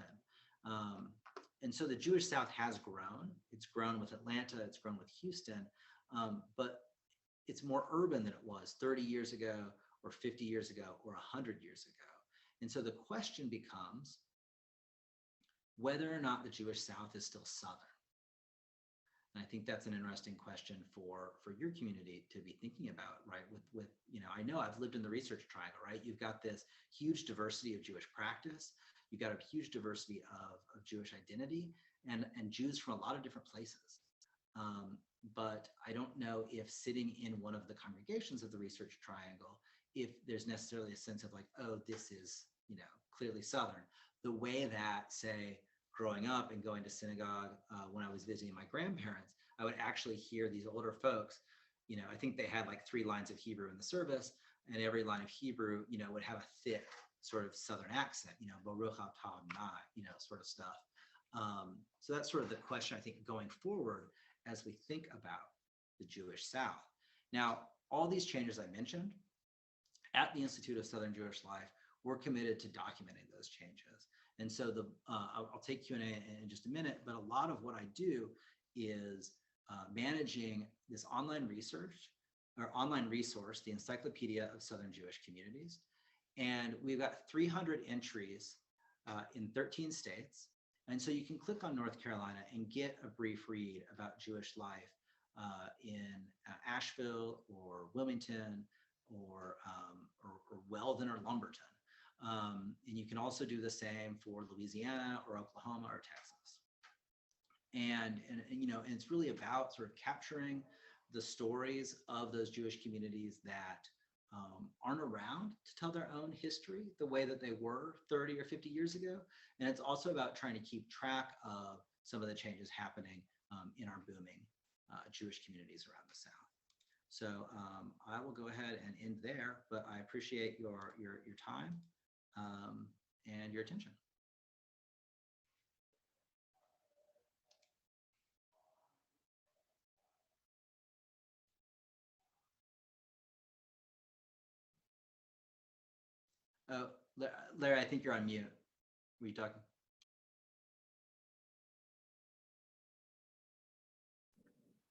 And so the Jewish South has grown. It's grown with Atlanta, it's grown with Houston, but it's more urban than it was 30 years ago or 50 years ago or 100 years ago. And so the question becomes whether or not the Jewish South is still Southern. And I think that's an interesting question for your community to be thinking about, right? With I know I've lived in the Research Triangle, right? You've got this huge diversity of Jewish practice. You've got a huge diversity of Jewish identity and Jews from a lot of different places. But I don't know if sitting in one of the congregations of the Research Triangle, if there's necessarily a sense of like, oh, this is, clearly Southern. The way that, say, growing up and going to synagogue when I was visiting my grandparents, I would actually hear these older folks, I think they had like 3 lines of Hebrew in the service, and every line of Hebrew, would have a thick sort of Southern accent, Baruch atah Adonai, sort of stuff. So that's sort of the question, I think, going forward as we think about the Jewish South. Now, all these changes I mentioned, at the Institute of Southern Jewish Life, we're committed to documenting those changes. And so I'll take Q&A in just a minute, but a lot of what I do is managing this online research or online resource, the Encyclopedia of Southern Jewish Communities. And we've got 300 entries in 13 states. And so you can click on North Carolina and get a brief read about Jewish life in Asheville or Wilmington or Weldon or Lumberton. And you can also do the same for Louisiana or Oklahoma or Texas. And it's really about sort of capturing the stories of those Jewish communities that aren't around to tell their own history the way that they were 30 or 50 years ago. And it's also about trying to keep track of some of the changes happening in our booming Jewish communities around the South. So I will go ahead and end there, but I appreciate your time and your attention. Oh, Larry, I think you're on mute. Were you talking?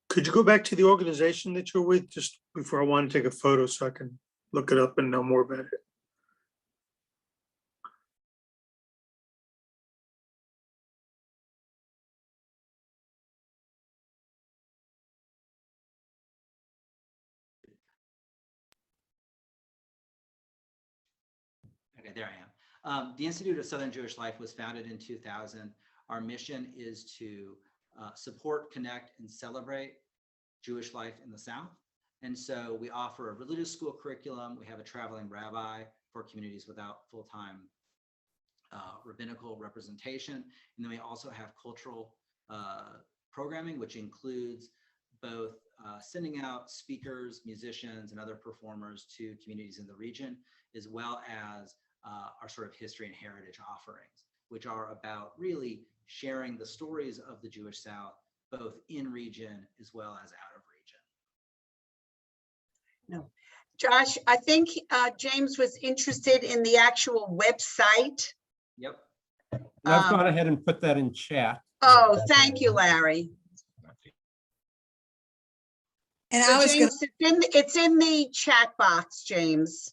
Could you go back to the organization that you're with just before I want to take a photo so I can look it up and know more about it? Okay, there I am. The Institute of Southern Jewish Life was founded in 2000. Our mission is to support, connect, and celebrate Jewish life in the South. And so we offer a religious school curriculum. We have a traveling rabbi for communities without full-time rabbinical representation. And then we also have cultural programming, which includes both sending out speakers, musicians, and other performers to communities in the region, as well as our sort of history and heritage offerings, which are about really sharing the stories of the Jewish South, both in region as well as out of region. No. Josh, I think James was interested in the actual website. Yep. And I've gone ahead and put that in chat. Oh, thank you, Larry. And So I was gonna, James, it's in the chat box, James.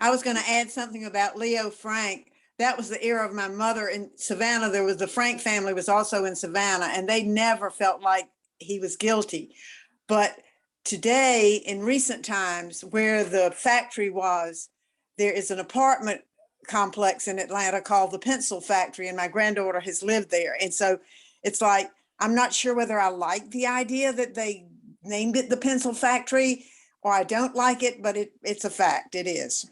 I was gonna add something about Leo Frank. That was the era of my mother in Savannah. There was the Frank family was also in Savannah, and they never felt like he was guilty. But today, in recent times, where the factory was, there is an apartment complex in Atlanta called the Pencil Factory, and my granddaughter has lived there. And so it's like, I'm not sure whether I like the idea that they named it the Pencil Factory, or I don't like it, but it's a fact. It is.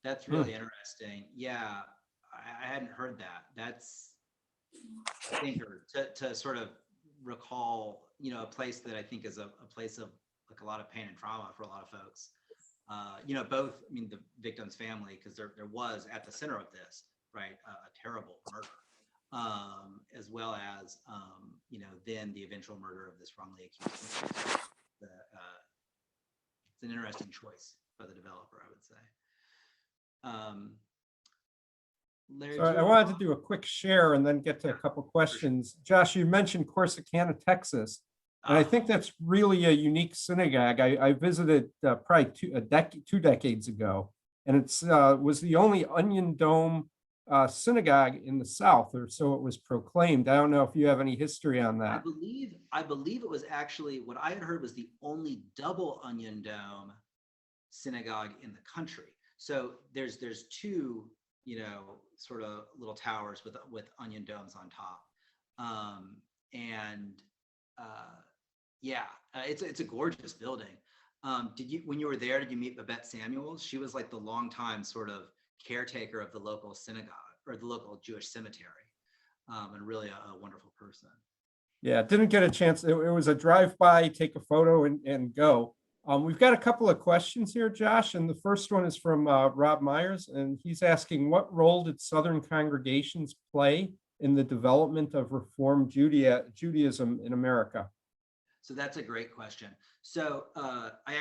That's really interesting. Yeah, I hadn't heard that. That's a thinker to sort of recall, you know, a place that I think is a place of like a lot of pain and trauma for a lot of folks. You know, both, I mean, the victim's family, because there was at the center of this, right, a terrible murder, as well as, you know, then the eventual murder of this wrongly accused. It's an interesting choice by the developer, I would say. Larry, So I wanted to do a quick share and then get to a couple questions. Josh, you mentioned Corsicana, Texas, and I think that's really a unique synagogue. I visited probably two decades ago, and it's was the only onion dome synagogue in the South, or so it was proclaimed. I don't know if you have any history on that. I believe it was actually, what I had heard was the only double onion dome synagogue in the country. So there's two, you know, sort of little towers with onion domes on top, it's a gorgeous building. When you were there, did you meet Beth Samuels? She was like the longtime sort of caretaker of the local synagogue or the local Jewish cemetery, and really a wonderful person. Yeah, didn't get a chance. It was a drive-by, take a photo and go. We've got a couple of questions here, Josh, and the first one is from Rob Myers, and he's asking, what role did Southern congregations play in the development of Reform Judaism in America? So that's a great question. So I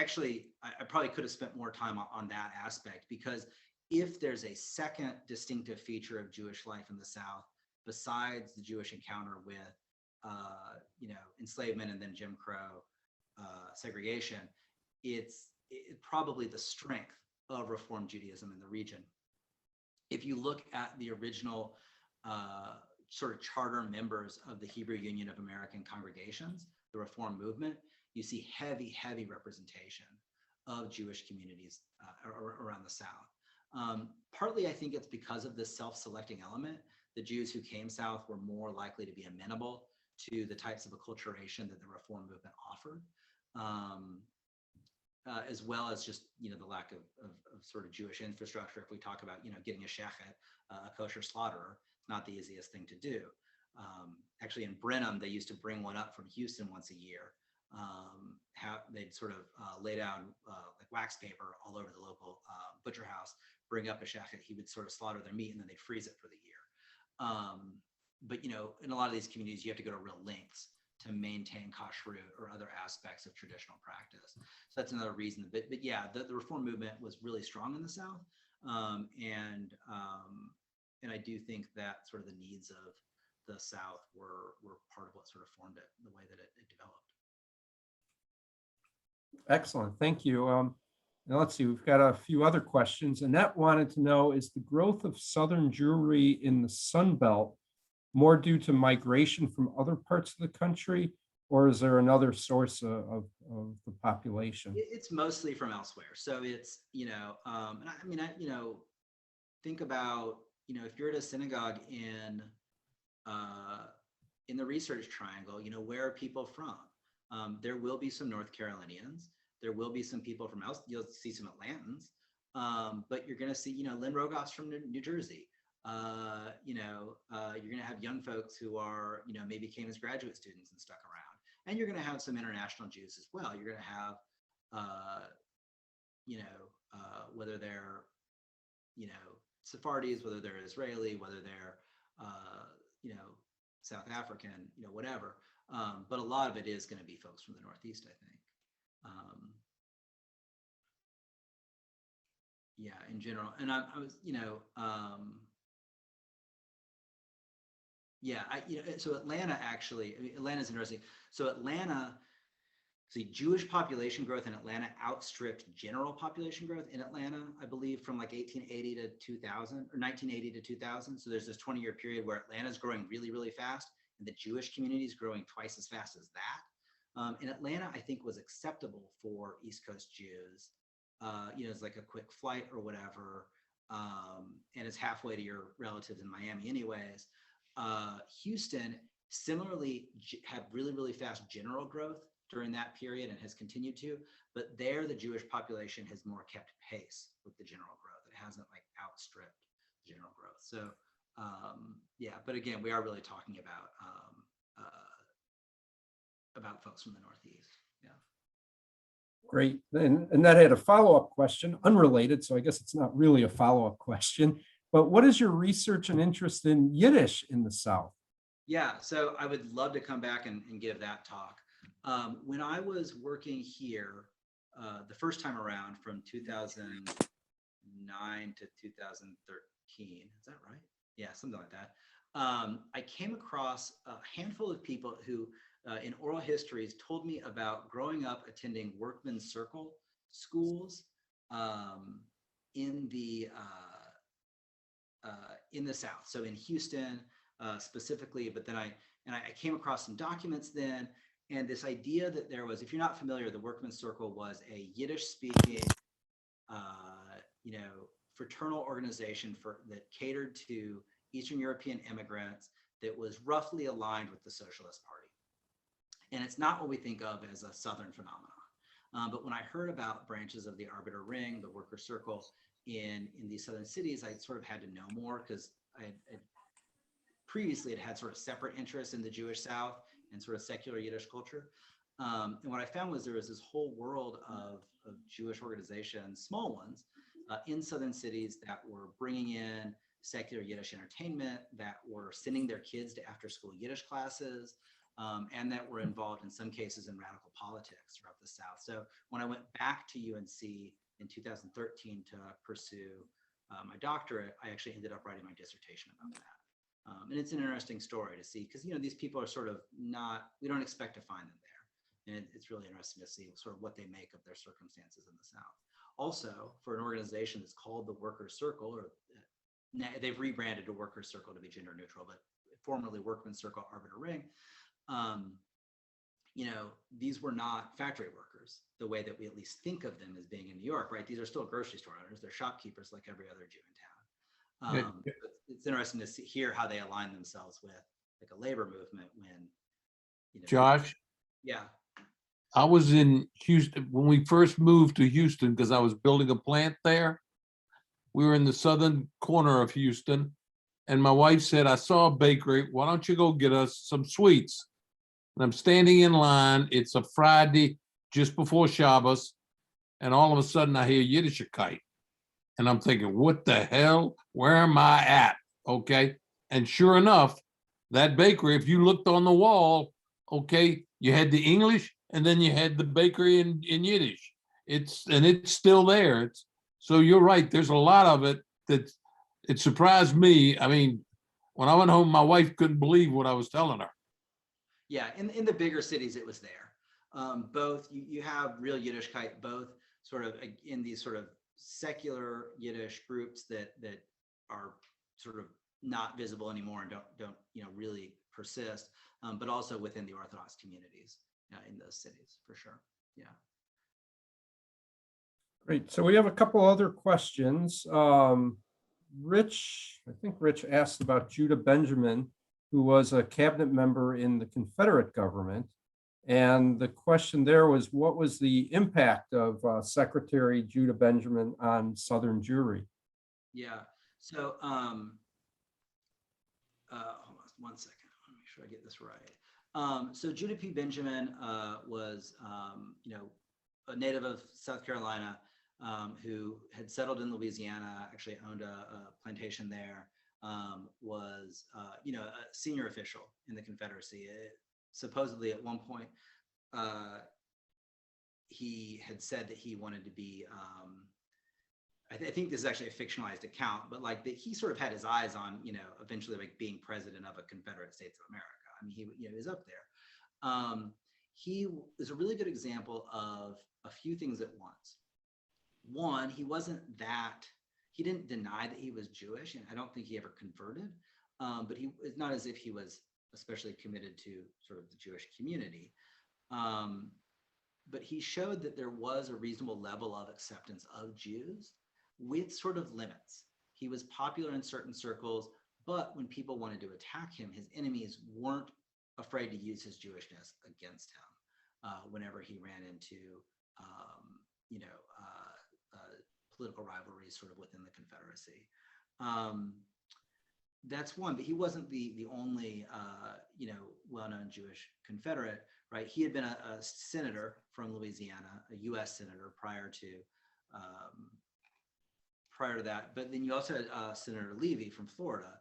probably could have spent more time on that aspect, because if there's a second distinctive feature of Jewish life in the South, besides the Jewish encounter with, you know, enslavement and then Jim Crow segregation, it's probably the strength of Reform Judaism in the region. If you look at the original sort of charter members of the Hebrew Union of American Congregations, the Reform movement, you see heavy representation of Jewish communities around the South. Partly, I think it's because of this self-selecting element. The Jews who came south were more likely to be amenable to the types of acculturation that the Reform movement offered. As well as just, you know, the lack of sort of Jewish infrastructure. If we talk about, you know, getting a shechet, a kosher slaughterer, it's not the easiest thing to do. Actually, in Brenham, they used to bring one up from Houston once a year. They'd sort of lay down like wax paper all over the local butcher house, bring up a shechet, he would sort of slaughter their meat, and then they'd freeze it for the year. But, you know, in a lot of these communities, you have to go to real lengths to maintain kashrut or other aspects of traditional practice. So that's another reason. But yeah, the Reform movement was really strong in the South. And I do think that sort of the needs of the South were part of what sort of formed it, the way that it developed. Excellent, thank you. Now let's see, we've got a few other questions. Annette wanted to know, is the growth of Southern Jewry in the Sun Belt more due to migration from other parts of the country, or is there another source of the population? It's mostly from elsewhere. So it's, you know, you know, think about, if you're at a synagogue in the Research Triangle, where are people from? There will be some North Carolinians. There will be some people from else. You'll see some Atlantans, but you're going to see, Lynn Rogoff's from New Jersey. You're going to have young folks who are, maybe came as graduate students and stuck around. And you're going to have some international Jews as well. You're going to have, whether they're, Sephardis, whether they're Israeli, whether they're, South African, whatever. But a lot of it is going to be folks from the Northeast, I think. In general. And I was, so Atlanta actually, Atlanta's interesting. So Jewish population growth in Atlanta outstripped general population growth in Atlanta, I believe, from like 1880 to 2000 or 1980 to 2000. So there's this 20-year period where Atlanta's growing really, really fast, and the Jewish community is growing twice as fast as that. And Atlanta, I think, was acceptable for East Coast Jews. It's like a quick flight or whatever, and it's halfway to your relatives in Miami anyways. Houston similarly had really, really fast general growth during that period and has continued to, but there the Jewish population has more kept pace with the general growth. It hasn't like outstripped general growth. So but again, we are really talking about folks from the Northeast. Yeah. Great. And that had a follow-up question, unrelated, so I guess it's not really a follow-up question, but what is your research and interest in Yiddish in the South? Yeah, so I would love to come back and give that talk. When I was working here the first time around from 2009 to 2013, is that right? Yeah, something like that. I came across a handful of people who in oral histories told me about growing up attending Workmen Circle schools in the South. So in Houston specifically, but then I came across some documents then, and this idea that there was, if you're not familiar, the Workmen Circle was a Yiddish speaking, fraternal organization that catered to Eastern European immigrants that was roughly aligned with the Socialist Party. And it's not what we think of as a Southern phenomenon. But when I heard about branches of the Arbeter Ring, the Worker Circle in these Southern cities, I sort of had to know more because I previously had sort of separate interests in the Jewish South and sort of secular Yiddish culture. And what I found was there was this whole world of Jewish organizations, small ones, in Southern cities that were bringing in secular Yiddish entertainment, that were sending their kids to after-school Yiddish classes, and that were involved in some cases in radical politics throughout the South. So when I went back to UNC in 2013 to pursue my doctorate, I actually ended up writing my dissertation about that. And it's an interesting story to see, because these people are sort of not, we don't expect to find them there. And it's really interesting to see sort of what they make of their circumstances in the South. Also, for an organization that's called the Worker Circle, or they've rebranded to Worker Circle to be gender neutral, but formerly Workmen Circle, Arbeter Ring, these were not factory workers the way that we at least think of them as being in New York, right? These are still grocery store owners. They're shopkeepers like every other Jew in town. It's interesting to hear how they align themselves with like a labor movement when, Josh? Yeah. I was in Houston when we first moved to Houston because I was building a plant there. We were in the southern corner of Houston, and my wife said, I saw a bakery. Why don't you go get us some sweets? And I'm standing in line. It's a Friday just before Shabbos, and all of a sudden I hear Yiddishkeit. And I'm thinking, what the hell? Where am I at? Okay. And sure enough, that bakery, if you looked on the wall, okay, you had the English and then you had the bakery in Yiddish. It's still there. So you're right. There's a lot of it that it surprised me. I mean, when I went home, my wife couldn't believe what I was telling her. Yeah, in the bigger cities, it was there. Both you have real Yiddishkeit, both sort of in these sort of secular Yiddish groups that are sort of not visible anymore and don't really persist, but also within the Orthodox communities in those cities for sure. Yeah. Great. So we have a couple other questions. I think Rich asked about Judah Benjamin, who was a cabinet member in the Confederate government. And the question there was, what was the impact of Secretary Judah Benjamin on Southern Jewry? Yeah. So, hold on 1 second. I want to make sure I get this right. So Judah P. Benjamin was, a native of South Carolina who had settled in Louisiana, actually owned a plantation there, was, a senior official in the Confederacy. Supposedly at one point, he had said that he wanted to be, I think this is actually a fictionalized account, but like that he sort of had his eyes on, eventually like being president of a Confederate States of America. I mean, he was up there. He is a really good example of a few things at once. One, he didn't deny that he was Jewish, and I don't think he ever converted, but it's not as if he was especially committed to sort of the Jewish community. But he showed that there was a reasonable level of acceptance of Jews with sort of limits. He was popular in certain circles, but when people wanted to attack him, his enemies weren't afraid to use his Jewishness against him whenever he ran into, political rivalries sort of within the Confederacy. That's one, but he wasn't the only, well-known Jewish Confederate, right? He had been a senator from Louisiana, a U.S. senator prior to that. But then you also had Senator Levy from Florida,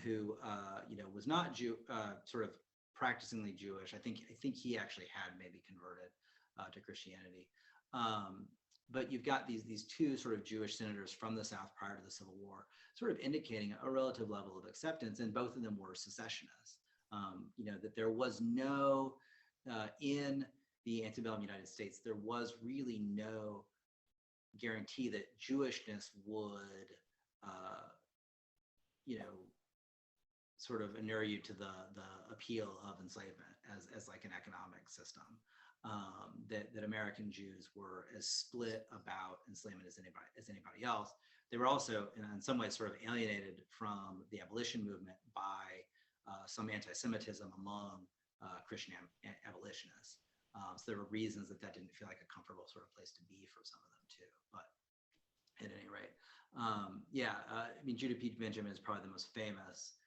who, was not sort of practicingly Jewish. I think he actually had maybe converted to Christianity. But you've got these two sort of Jewish senators from the South prior to the Civil War, sort of indicating a relative level of acceptance, and both of them were secessionists. That there was no, in the antebellum United States, there was really no guarantee that Jewishness would, sort of inure you to the appeal of enslavement as like an economic system. That American Jews were as split about enslavement as anybody else. They were also, in some ways, sort of alienated from the abolition movement by some anti-Semitism among Christian abolitionists. So there were reasons that didn't feel like a comfortable sort of place to be for some of them too. But at any rate, Judah P. Benjamin is probably the most famous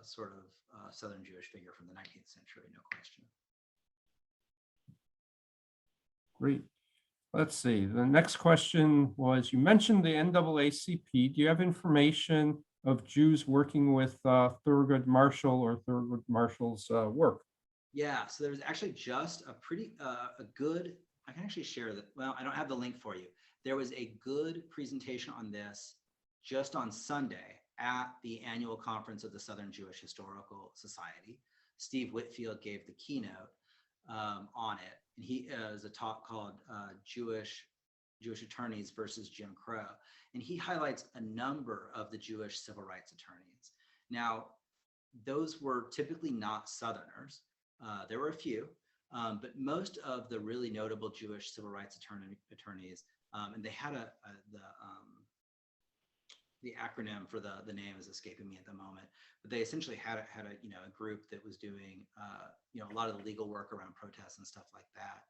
sort of Southern Jewish figure from the 19th century, no question. Great. Let's see. The next question was, you mentioned the NAACP. Do you have information of Jews working with Thurgood Marshall or Thurgood Marshall's work? Yeah, so there's actually just a pretty, a good, I can actually share that. Well, I don't have the link for you. There was a good presentation on this just on Sunday at the annual conference of the Southern Jewish Historical Society. Steve Whitfield gave the keynote on it. And he has a talk called Jewish Attorneys versus Jim Crow. And he highlights a number of the Jewish civil rights attorneys. Now, those were typically not Southerners. There were a few, but most of the really notable Jewish civil rights attorneys, and they had the acronym for the name is escaping me at the moment, but they essentially had a group that was doing a lot of the legal work around protests and stuff like that.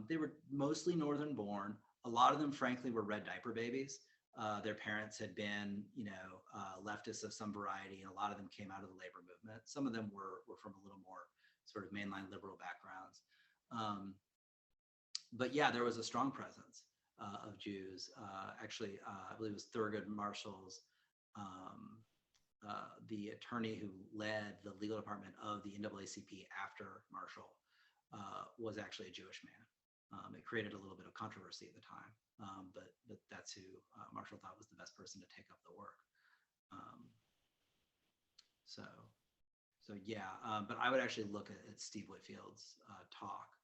They were mostly Northern born. A lot of them, frankly, were red diaper babies. Their parents had been, leftists of some variety, and a lot of them came out of the labor movement. Some of them were from a little more sort of mainline liberal backgrounds. But yeah, there was a strong presence of Jews. Actually, I believe it was Thurgood Marshall's, the attorney who led the legal department of the NAACP after Marshall was actually a Jewish man. It created a little bit of controversy at the time, but that's who Marshall thought was the best person to take up the work. But I would actually look at Steve Whitfield's talk.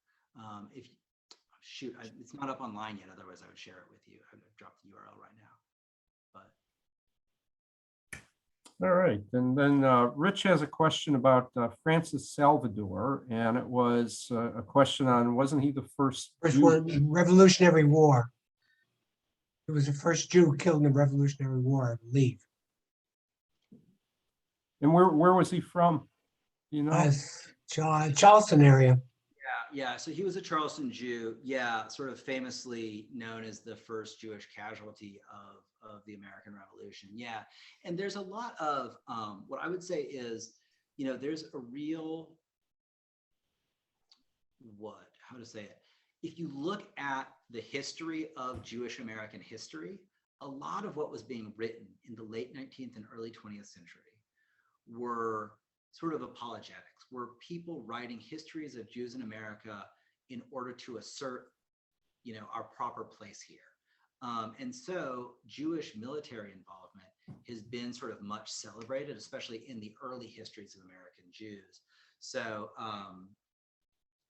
It's not up online yet. Otherwise, I would share it with you. I've dropped the URL right now. But all right, and then Rich has a question about Francis Salvador, and it was a question on, wasn't he the first Revolutionary War. He was the first Jew killed in the Revolutionary War, I believe. And where was he from? You know? Charleston area. Yeah. So he was a Charleston Jew. Yeah, sort of famously known as the first Jewish casualty of the American Revolution. Yeah, and there's a lot of what I would say is, there's a real how to say it. If you look at the history of Jewish American history, a lot of what was being written in the late 19th and early 20th century were sort of apologetics, were people writing histories of Jews in America in order to assert, our proper place here. And so Jewish military involvement has been sort of much celebrated, especially in the early histories of American Jews. So,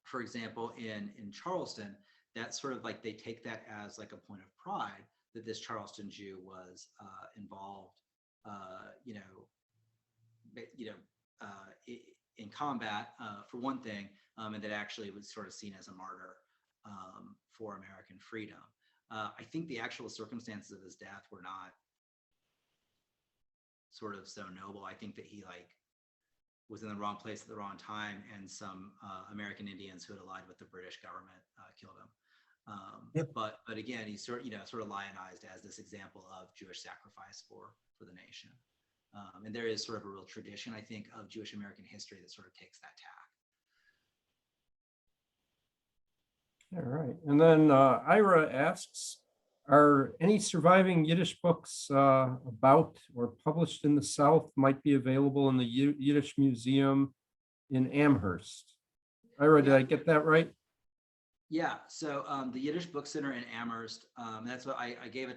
for example, in Charleston, that's sort of like they take that as like a point of pride that this Charleston Jew was involved, in combat for one thing, and that actually was sort of seen as a martyr for American freedom. I think the actual circumstances of his death were not sort of so noble. I think that he was in the wrong place at the wrong time, and some American Indians who had allied with the British government killed him. But again, he's sort of lionized as this example of Jewish sacrifice for the nation. And there is sort of a real tradition, I think, of Jewish American history that sort of takes that tack. All right. And then Ira asks, are any surviving Yiddish books about or published in the South might be available in the Yiddish Museum in Amherst? Ira, did I get that right? Yeah, so the Yiddish Book Center in Amherst, that's what I gave an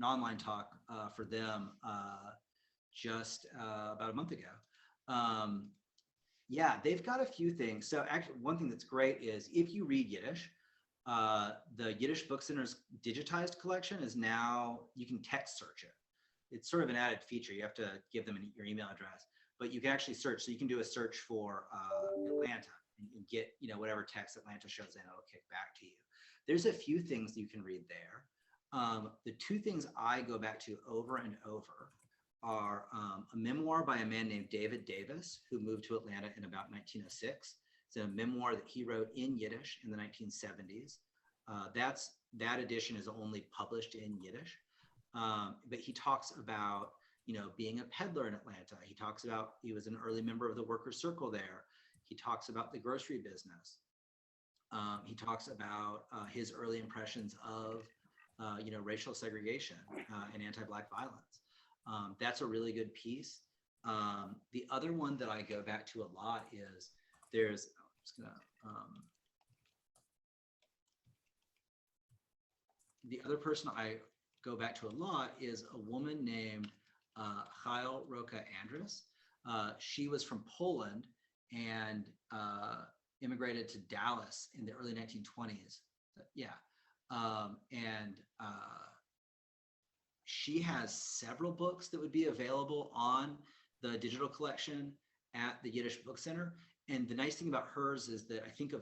online talk for them just about a month ago. Yeah, they've got a few things. So actually, one thing that's great is if you read Yiddish, the Yiddish Book Center's digitized collection is now, you can text search it. It's sort of an added feature. You have to give them your email address, but you can actually search. So you can do a search for Atlanta and get, whatever text Atlanta shows in, it'll kick back to you. There's a few things you can read there. The two things I go back to over and over are a memoir by a man named David Davis, who moved to Atlanta in about 1906. It's a memoir that he wrote in Yiddish in the 1970s. That edition is only published in Yiddish. But he talks about, being a peddler in Atlanta. He talks about, he was an early member of the Workers' Circle there. He talks about the grocery business. He talks about his early impressions of, racial segregation and anti-Black violence. That's a really good piece. The other one that I go back to a lot is the other person I go back to a lot is a woman named Roca Andrus. She was from Poland and immigrated to Dallas in the early 1920s. She has several books that would be available on the digital collection at the Yiddish Book Center. And the nice thing about hers is that I think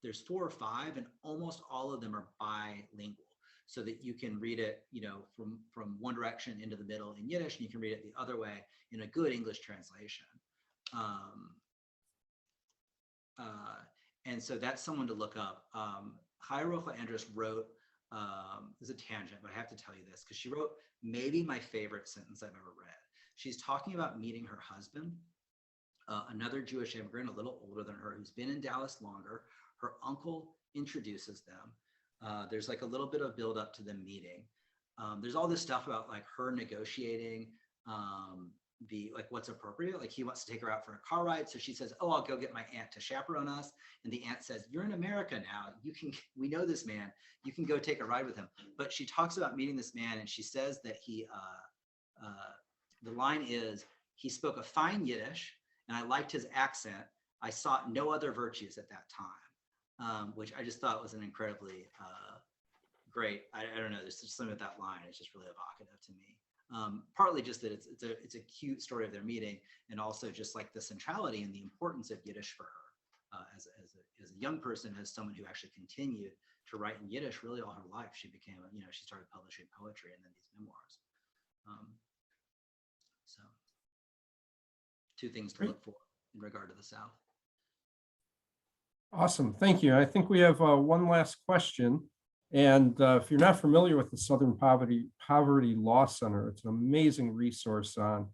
there's 4 or 5, and almost all of them are bilingual, so that you can read it, from one direction into the middle in Yiddish, and you can read it the other way in a good English translation. And so that's someone to look up. Roca Andrus wrote, this is a tangent, but I have to tell you this, because she wrote maybe my favorite sentence I've ever read. She's talking about meeting her husband, another Jewish immigrant, a little older than her, who's been in Dallas longer. Her uncle introduces them. There's like a little bit of build up to them meeting. There's all this stuff about like her negotiating what's appropriate. Like he wants to take her out for a car ride. So she says, oh, I'll go get my aunt to chaperone us. And the aunt says, you're in America now. We know this man. You can go take a ride with him. But she talks about meeting this man, and she says that the line is, he spoke a fine Yiddish, and I liked his accent. I sought no other virtues at that time, which I just thought was an incredibly great. I don't know. There's just something with that line. It's just really evocative to me. Partly just that it's a cute story of their meeting, and also just like the centrality and the importance of Yiddish for her as a young person, as someone who actually continued to write in Yiddish really all her life. She became, she started publishing poetry and then these memoirs. So two things to look for in regard to the South. Awesome, thank you. I think we have one last question. And if you're not familiar with the Southern Poverty Law Center, it's an amazing resource on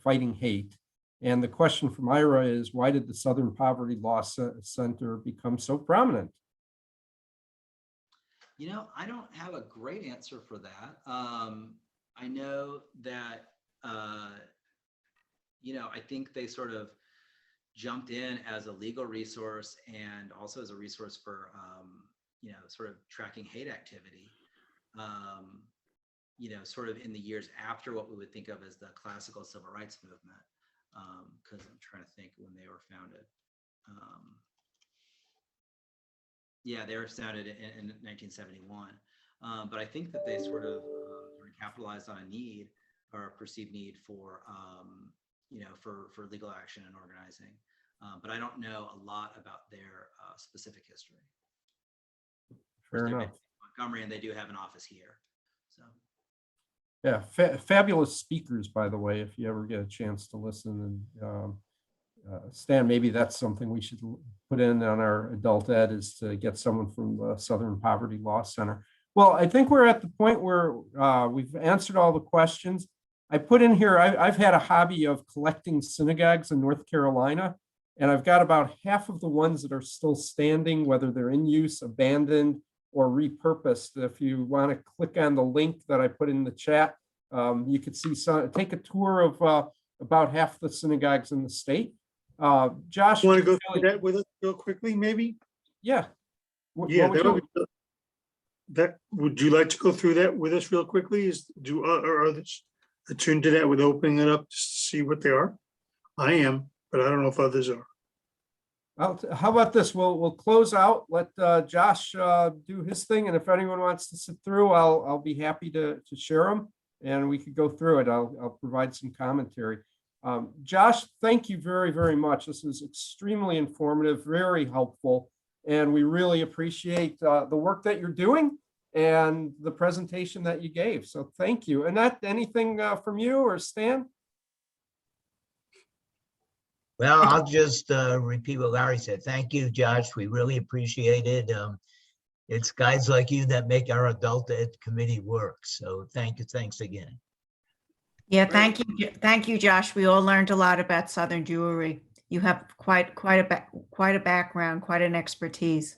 fighting hate. And the question from Ira is, why did the Southern Poverty Law Center become so prominent? I don't have a great answer for that. I know that, I think they sort of jumped in as a legal resource and also as a resource for, sort of tracking hate activity, sort of in the years after what we would think of as the classical civil rights movement, because I'm trying to think when they were founded. Yeah, they were founded in 1971, but I think that they sort of capitalized on a need or a perceived need for, for legal action and organizing. But I don't know a lot about their specific history. Fair enough. Montgomery, and they do have an office here. So. Yeah, fabulous speakers, by the way, if you ever get a chance to listen. And Stan, maybe that's something we should put in on our adult ed, is to get someone from the Southern Poverty Law Center. Well, I think we're at the point where we've answered all the questions. I put in here, I've had a hobby of collecting synagogues in North Carolina, and I've got about half of the ones that are still standing, whether they're in use, abandoned, or repurposed. If you want to click on the link that I put in the chat, you could see take a tour of about half the synagogues in the state. Josh, Want to go through that with us real quickly, maybe? Yeah. Yeah, would you like to go through that with us real quickly? Are others attuned to that with opening it up just to see what they are? I am, but I don't know if others are. How about this? We'll close out. Let Josh do his thing, and if anyone wants to sit through, I'll be happy to share them, and we could go through it. I'll provide some commentary. Josh, thank you very, very much. This was extremely informative, very helpful, and we really appreciate the work that you're doing and the presentation that you gave. So thank you. Annette, anything from you or Stan? Well, I'll just repeat what Larry said. Thank you, Josh. We really appreciate it. It's guys like you that make our adult ed committee work. So thank you. Thanks again. Yeah, thank you. Thank you, Josh. We all learned a lot about Southern Jewry. You have quite a background, quite an expertise.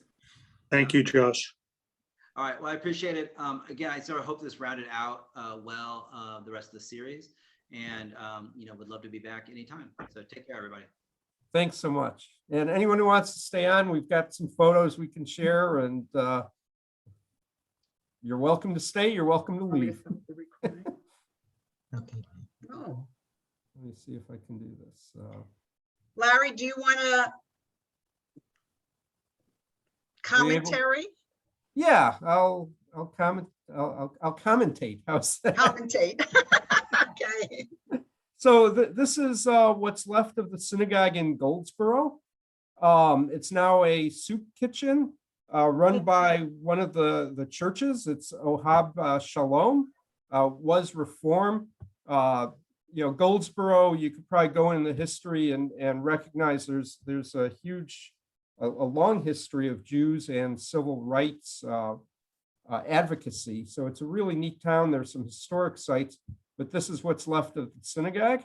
Thank you, Josh. All right. Well, I appreciate it. Again, I sort of hope this rounded out well the rest of the series. And, would love to be back anytime. So take care, everybody. Thanks so much. And anyone who wants to stay on, we've got some photos we can share, and you're welcome to stay. You're welcome to leave. Okay. Oh, Let me see if I can do this. Larry, do you want to commentary? Yeah, I'll comment. I'll commentate. How's that? Commentate. Okay. So this is what's left of the synagogue in Goldsboro. It's now a soup kitchen run by one of the churches. It's Ohab Shalom. Was reformed. Goldsboro, you could probably go in the history and recognize there's a long history of Jews and civil rights advocacy. So it's a really neat town. There's some historic sites, but this is what's left of the synagogue.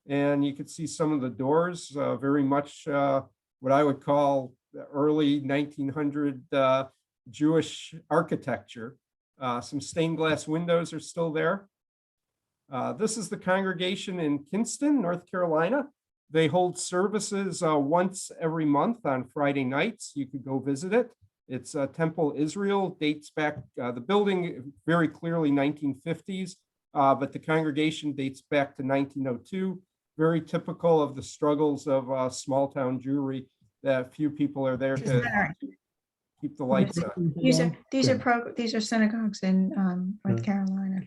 And you can see some of the doors, very much what I would call the early 1900 Jewish architecture. Some stained glass windows are still there. This is the congregation in Kinston, North Carolina. They hold services once every month on Friday nights. You could go visit it. It's Temple Israel, dates back, the building very clearly 1950s, but the congregation dates back to 1902. Very typical of the struggles of small town Jewry, that few people are there to keep the lights on. These are synagogues in North Carolina.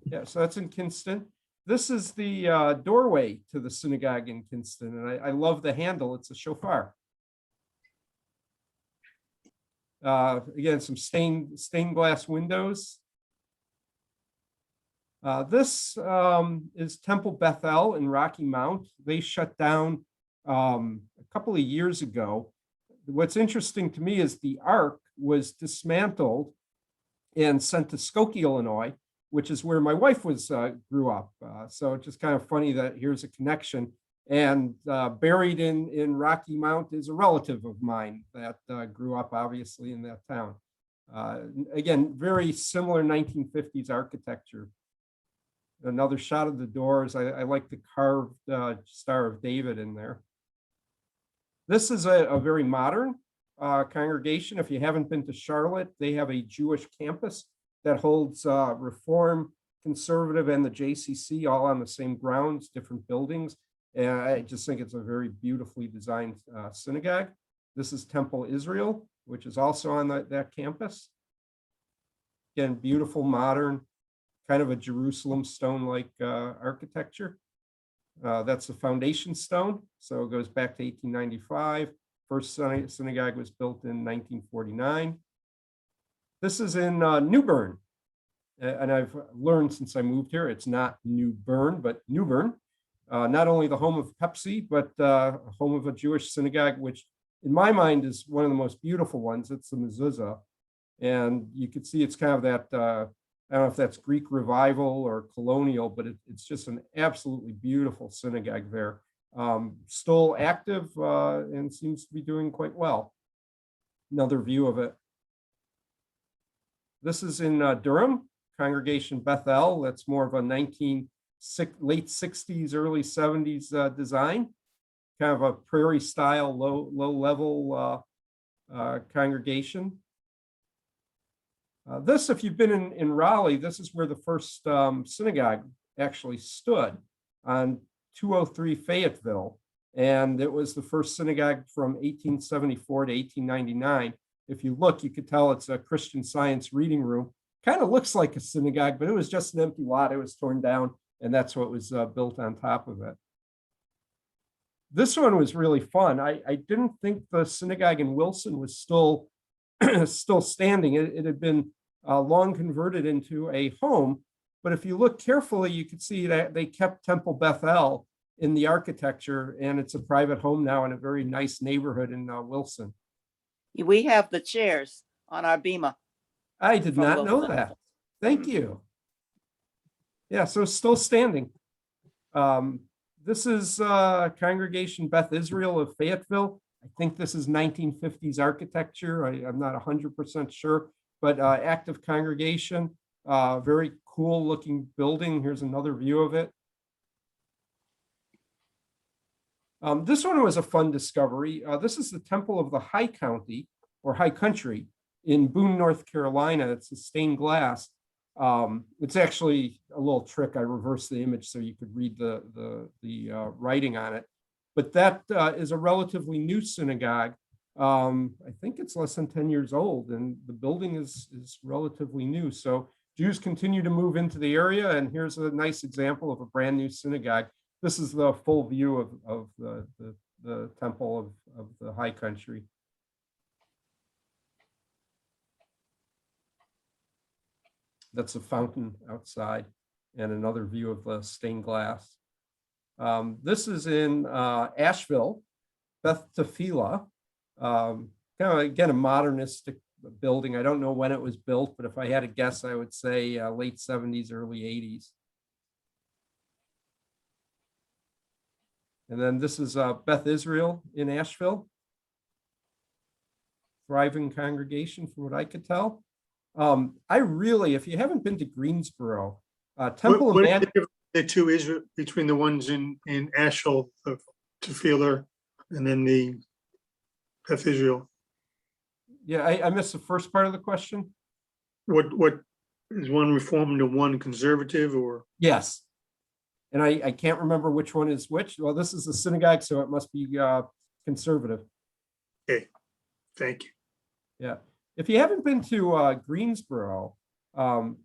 Yeah, so that's in Kinston. This is the doorway to the synagogue in Kinston, and I love the handle. It's a shofar. Again, some stained glass windows. This is Temple Bethel in Rocky Mount. They shut down a couple of years ago. What's interesting to me is the Ark was dismantled and sent to Skokie, Illinois, which is where my wife grew up. So it's just kind of funny that here's a connection. And buried in Rocky Mount is a relative of mine that grew up obviously in that town. Again, very similar 1950s architecture. Another shot of the doors. I like the carved Star of David in there. This is a very modern congregation. If you haven't been to Charlotte, they have a Jewish campus that holds Reform, Conservative, and the JCC all on the same grounds, different buildings. And I just think it's a very beautifully designed synagogue. This is Temple Israel, which is also on that campus. Again, beautiful, modern, kind of a Jerusalem stone-like architecture. That's the foundation stone, so it goes back to 1895. First synagogue was built in 1949. This is in New Bern, and I've learned since I moved here, it's not New Bern, but New Bern. Not only the home of Pepsi, but home of a Jewish synagogue, which in my mind is one of the most beautiful ones. It's the mezuzah, and you can see it's kind of that, I don't know if that's Greek revival or colonial, but it's just an absolutely beautiful synagogue there. Still active and seems to be doing quite well. Another view of it. This is in Durham, Congregation Bethel. That's more of a late 60s, early 70s design, kind of a prairie style, low level congregation. This, if you've been in Raleigh, this is where the first synagogue actually stood on 203 Fayetteville. And it was the first synagogue from 1874 to 1899. If you look, you could tell it's a Christian Science reading room. Kind of looks like a synagogue, but it was just an empty lot. It was torn down, and that's what was built on top of it. This one was really fun. I didn't think the synagogue in Wilson was still standing. It had been long converted into a home, but if you look carefully, you could see that they kept Temple Bethel in the architecture, and it's a private home now in a very nice neighborhood in Wilson. We have the chairs on our beamer. I did From not know Wilson. that. Thank you. Yeah, so it's still standing. This is Congregation Beth Israel of Fayetteville. I think this is 1950s architecture. I'm not 100% sure, but active congregation, very cool looking building. Here's another view of it. This one was a fun discovery. This is the Temple of the High County or High Country in Boone, North Carolina. It's a stained glass. It's actually a little trick. I reversed the image so you could read the writing on it. But that is a relatively new synagogue. I think it's less than 10 years old, and the building is relatively new. So Jews continue to move into the area, and here's a nice example of a brand new synagogue. This is the full view of the temple of the High Country. That's a fountain outside, and another view of the stained glass. This is in Asheville, Beth Tefillah. Kind of, again, a modernistic building. I don't know when it was built, but if I had to guess, I would say late 70s, early 80s. And then this is Beth Israel in Asheville. Thriving congregation from what I could tell. I really, if you haven't been to Greensboro, Temple of Man. The two Israel between the ones in Asheville, Tefillah, and then the Beth Israel. Yeah, I missed the first part of the question. What is one Reformed and one conservative, or? Yes. And I can't remember which one is which. Well, this is a synagogue, so it must be conservative. Okay, thank you. Yeah. If you haven't been to Greensboro,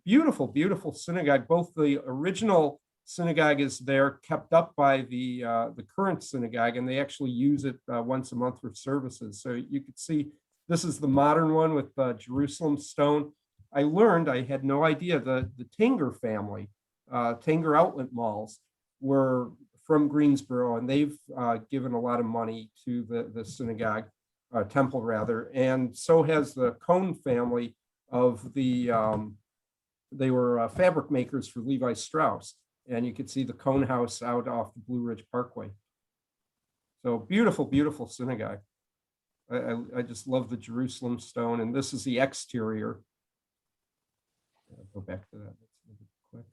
beautiful, beautiful synagogue. Both the original synagogue is there, kept up by the current synagogue, and they actually use it once a month for services. So you could see this is the modern one with Jerusalem stone. I learned, I had no idea, the Tanger family, Tanger outlet malls were from Greensboro, and they've given a lot of money to the synagogue, temple rather, and so has the Cohn family of the, they were fabric makers for Levi Strauss, and you could see the Cohn house out off the Blue Ridge Parkway. So beautiful, beautiful synagogue. I just love the Jerusalem stone, and this is the exterior. I'll go back to that. Quick.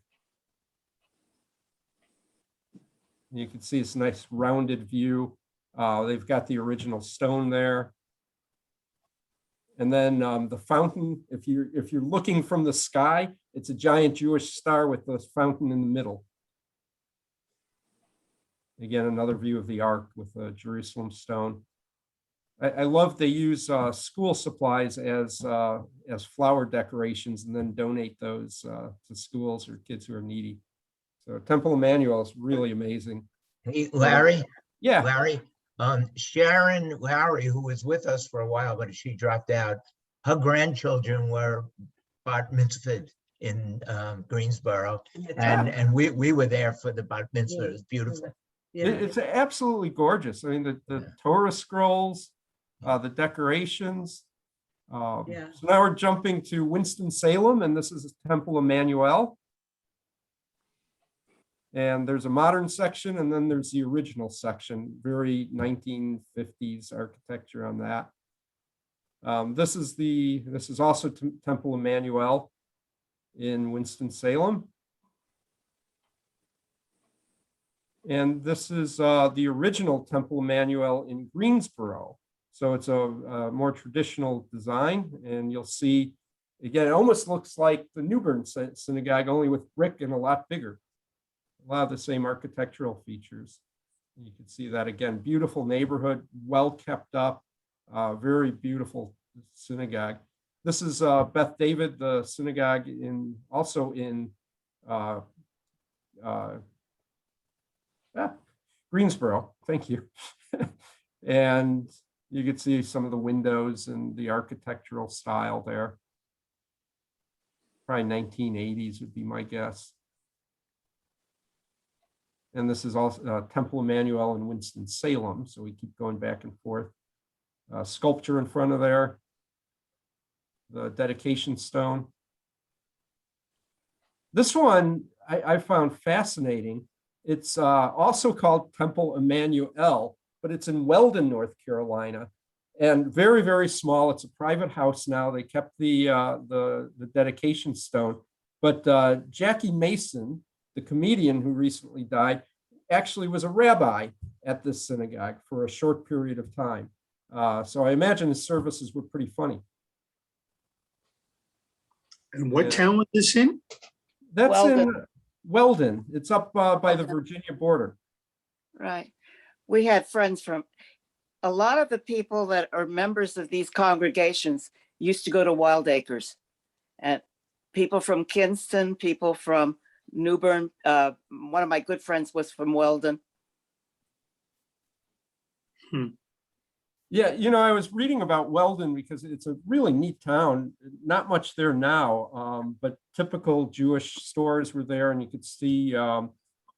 You can see it's a nice rounded view. They've got the original stone there. And then the fountain, if you're looking from the sky, it's a giant Jewish star with the fountain in the middle. Again, another view of the Ark with the Jerusalem stone. I love they use school supplies as flower decorations and then donate those to schools or kids who are needy. So Temple Emmanuel is really amazing. Hey, Larry, Yeah. Larry, Sharon Larry, who was with us for a while, but she dropped out. Her grandchildren were bat mitzvahed in Greensboro, and we were there for the bat mitzvah. It was beautiful. It's absolutely gorgeous. I mean, the Torah scrolls, the decorations. So now we're jumping to Winston-Salem, and this is Temple Emmanuel. And there's a modern section, and then there's the original section, very 1950s architecture on that. This is also Temple Emmanuel in Winston-Salem. And this is the original Temple Emmanuel in Greensboro. So it's a more traditional design, and you'll see, again, it almost looks like the New Bern Synagogue, only with brick and a lot bigger. A lot of the same architectural features. You can see that again, beautiful neighborhood, well kept up, very beautiful synagogue. This is Beth David, the synagogue also in Greensboro. Thank you. And you can see some of the windows and the architectural style there. Probably 1980s would be my guess. And this is also Temple Emmanuel in Winston-Salem. So we keep going back and forth. Sculpture in front of there. The dedication stone. This one I found fascinating. It's also called Temple Emmanuel, but it's in Weldon, North Carolina, and very, very small. It's a private house now. They kept the dedication stone, but Jackie Mason, the comedian who recently died, actually was a rabbi at this synagogue for a short period of time. So I imagine his services were pretty funny. And what town was this in? That's Weldon. in Weldon. It's up by the Virginia border. Right. We had friends from, a lot of the people that are members of these congregations used to go to Wild Acres. And people from Kinston, people from New Bern, one of my good friends was from Weldon. Yeah, I was reading about Weldon because it's a really neat town. Not much there now, but typical Jewish stores were there, and you could see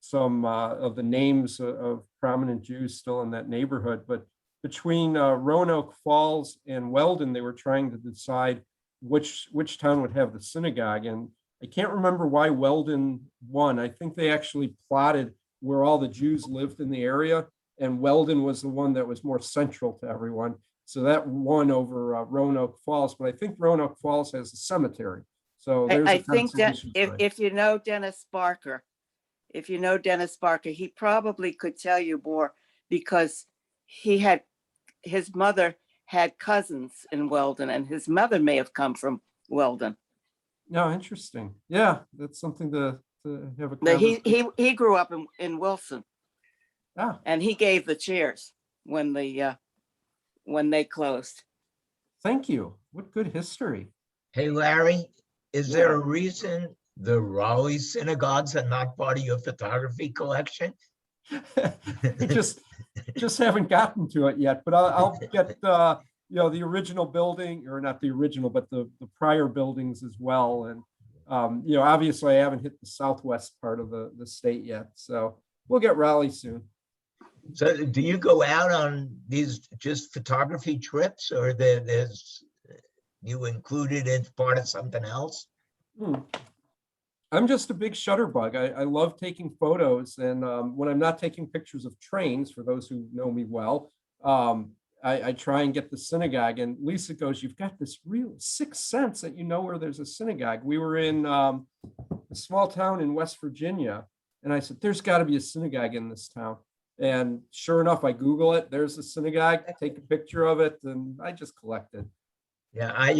some of the names of prominent Jews still in that neighborhood. But between Roanoke Falls and Weldon, they were trying to decide which town would have the synagogue. And I can't remember why Weldon won. I think they actually plotted where all the Jews lived in the area, and Weldon was the one that was more central to everyone. So that won over Roanoke Falls, but I think Roanoke Falls has a cemetery. So there's I think that if you know Dennis Barker, he probably could tell you more, because his mother had cousins in Weldon, and his mother may have come from Weldon. No, interesting. Yeah, that's something to have a But conversation. he grew up in Wilson. Ah, And he gave the chairs when they closed. thank you. What good history. Hey, Larry, is there a reason the Raleigh synagogues are not part of your photography collection? Just haven't gotten to it yet, but I'll get, you know, the original building, or not the original, but the prior buildings as well. And, you know, obviously I haven't hit the southwest part of the state yet, so we'll get Raleigh soon. So do you go out on these just photography trips, or there's you included as part of something else? I'm just a big shutterbug. I love taking photos, and when I'm not taking pictures of trains, for those who know me well, I try and get the synagogue. And Lisa goes, "You've got this real sixth sense that you know where there's a synagogue." We were in a small town in West Virginia, and I said, "There's got to be a synagogue in this town." And sure enough, I Google it. There's a synagogue. I take a picture of it, and I just collect it. Yeah, I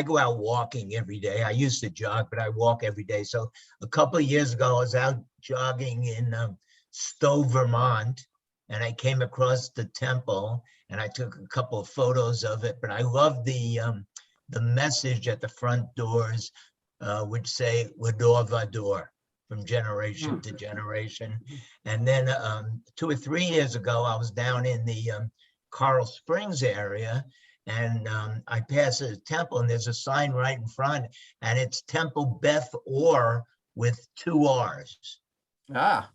go out walking every day. I used to jog, but I walk every day. So a couple of years ago, I was out jogging in Stowe, Vermont, and I came across the temple, and I took a couple of photos of it. But I love the message at the front doors, which say "Lador Vador," from generation to generation. And then 2 or 3 years ago, I was down in the Coral Springs area, and I passed a temple, and there's a sign right in front, and it's Temple Beth Or with 2 R's. Ah,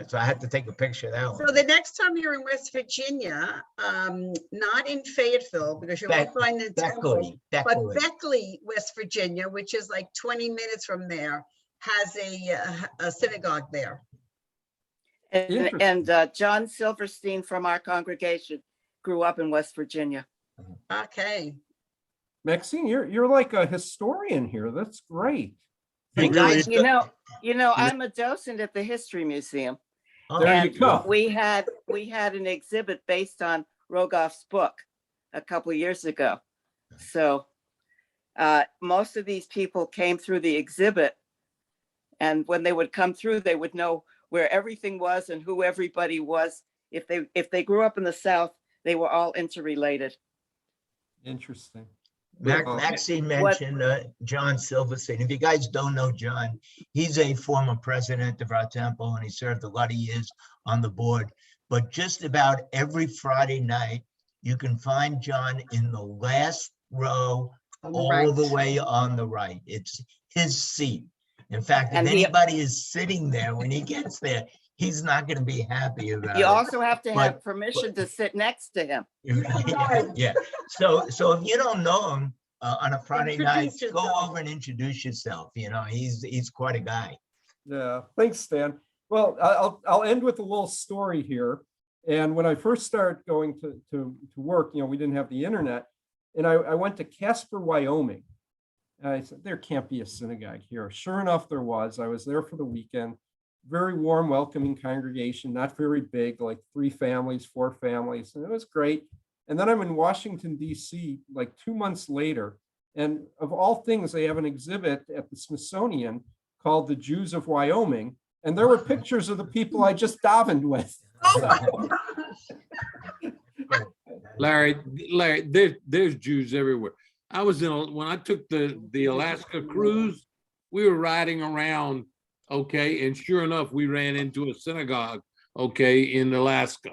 So I had to take a picture of that one. So the next time you're in West Virginia, not in Fayetteville, because you won't find the temple, but Beckley, West Virginia, which is like 20 minutes from there, has a synagogue there. And John Silverstein from our congregation grew up in West Virginia. Okay. Maxine, you're like a historian here. That's great. Hey, guys, You know, I'm a docent at the History Museum. There And you go. we had an exhibit based on Rogoff's book a couple of years ago. So most of these people came through the exhibit, and when they would come through, they would know where everything was and who everybody was. If they grew up in the South, they were all interrelated. Interesting. Maxine mentioned John Silverstein. If you guys don't know John, he's a former president of our temple, and he served a lot of years on the board. But just about every Friday night, you can find John in the last row, all the way on the right. It's his seat. In fact, if anybody is sitting there when he gets there, he's not going to be happy about it. You also have to have permission to sit next to him. Yeah. So if you don't know him on a Friday night, go over and introduce yourself. You know, he's quite a guy. Yeah. Thanks, Stan. Well, I'll end with a little story here. And when I first started going to work, you know, we didn't have the internet, and I went to Casper, Wyoming. And I said, there can't be a synagogue here. Sure enough, there was. I was there for the weekend. Very warm, welcoming congregation, not very big, like 3 families, 4 families, and it was great. And then I'm in Washington, D.C., like 2 months later, and of all things, they have an exhibit at the Smithsonian called The Jews of Wyoming, and there were pictures of the people I just davened with. Larry, there's Jews everywhere. I was when I took the Alaska cruise, we were riding around, okay, and sure enough, we ran into a synagogue, okay, in Alaska.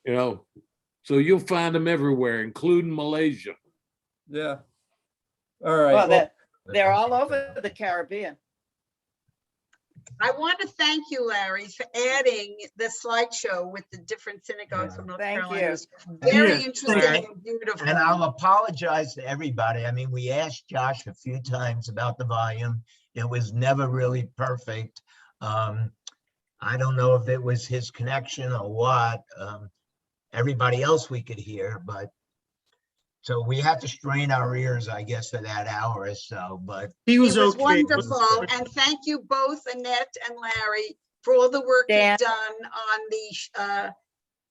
You know, so you'll find them everywhere, including Malaysia. Yeah. All right. Well, they're all over the Caribbean. I want to thank you, Larry, for adding the slideshow with the different synagogues from North Carolina. It's very interesting and beautiful. And I'll apologize to everybody. I mean, we asked Josh a few times about the volume. It was never really perfect. I don't know if it was his connection or what. Everybody else we could hear, but so we had to strain our ears, I guess, for that hour or so, but He was okay. Wonderful. And thank you both, Annette and Larry, for all the work you've done on the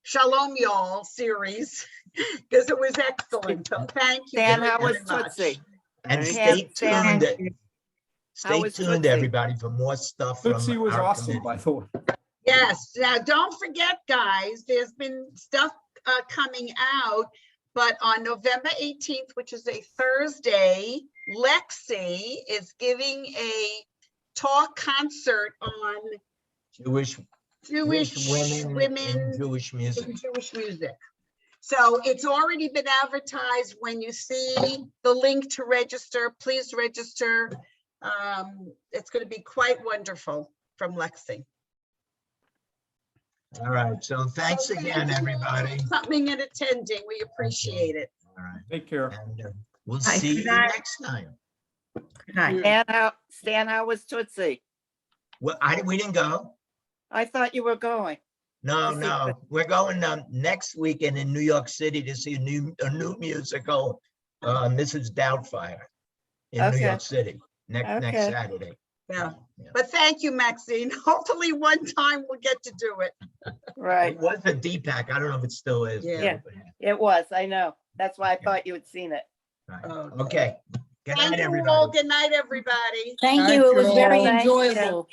Shalom Y'all series, because it was excellent. So thank you. Dan, how was Tootsie? And stay tuned, everybody, for more stuff from Tootsie was our awesome, committee. by the way. Yes. Now, don't forget, guys, there's been stuff coming out But on November 18th, which is a Thursday, Lexi is giving a talk concert on Jewish women in Jewish music. in Jewish music. So it's already been advertised. When you see the link to register, please register. It's going to be quite wonderful from Lexi. All right, so thanks So thank again, you everybody. for coming and attending. We appreciate it. All right, Take care. and we'll Bye. see you Good night. next time. Good night. Stan, how was Tootsie? Well, we didn't go. I thought you were going. No, To see no, we're going next weekend in New York City to see a new musical, Mrs. Doubtfire in New Okay. York City next Okay. Saturday. Yeah. Yeah. But thank you, Maxine. Hopefully one time we'll get to do it. Right. It was a D-PAC. I don't know if it still is. Yeah. It was, I know. That's why I thought you had seen it. Right. Okay. Okay. Good Thank night, you all. everybody. Good night, everybody. Thank Thank you. It was you very all. Thank you. enjoyable.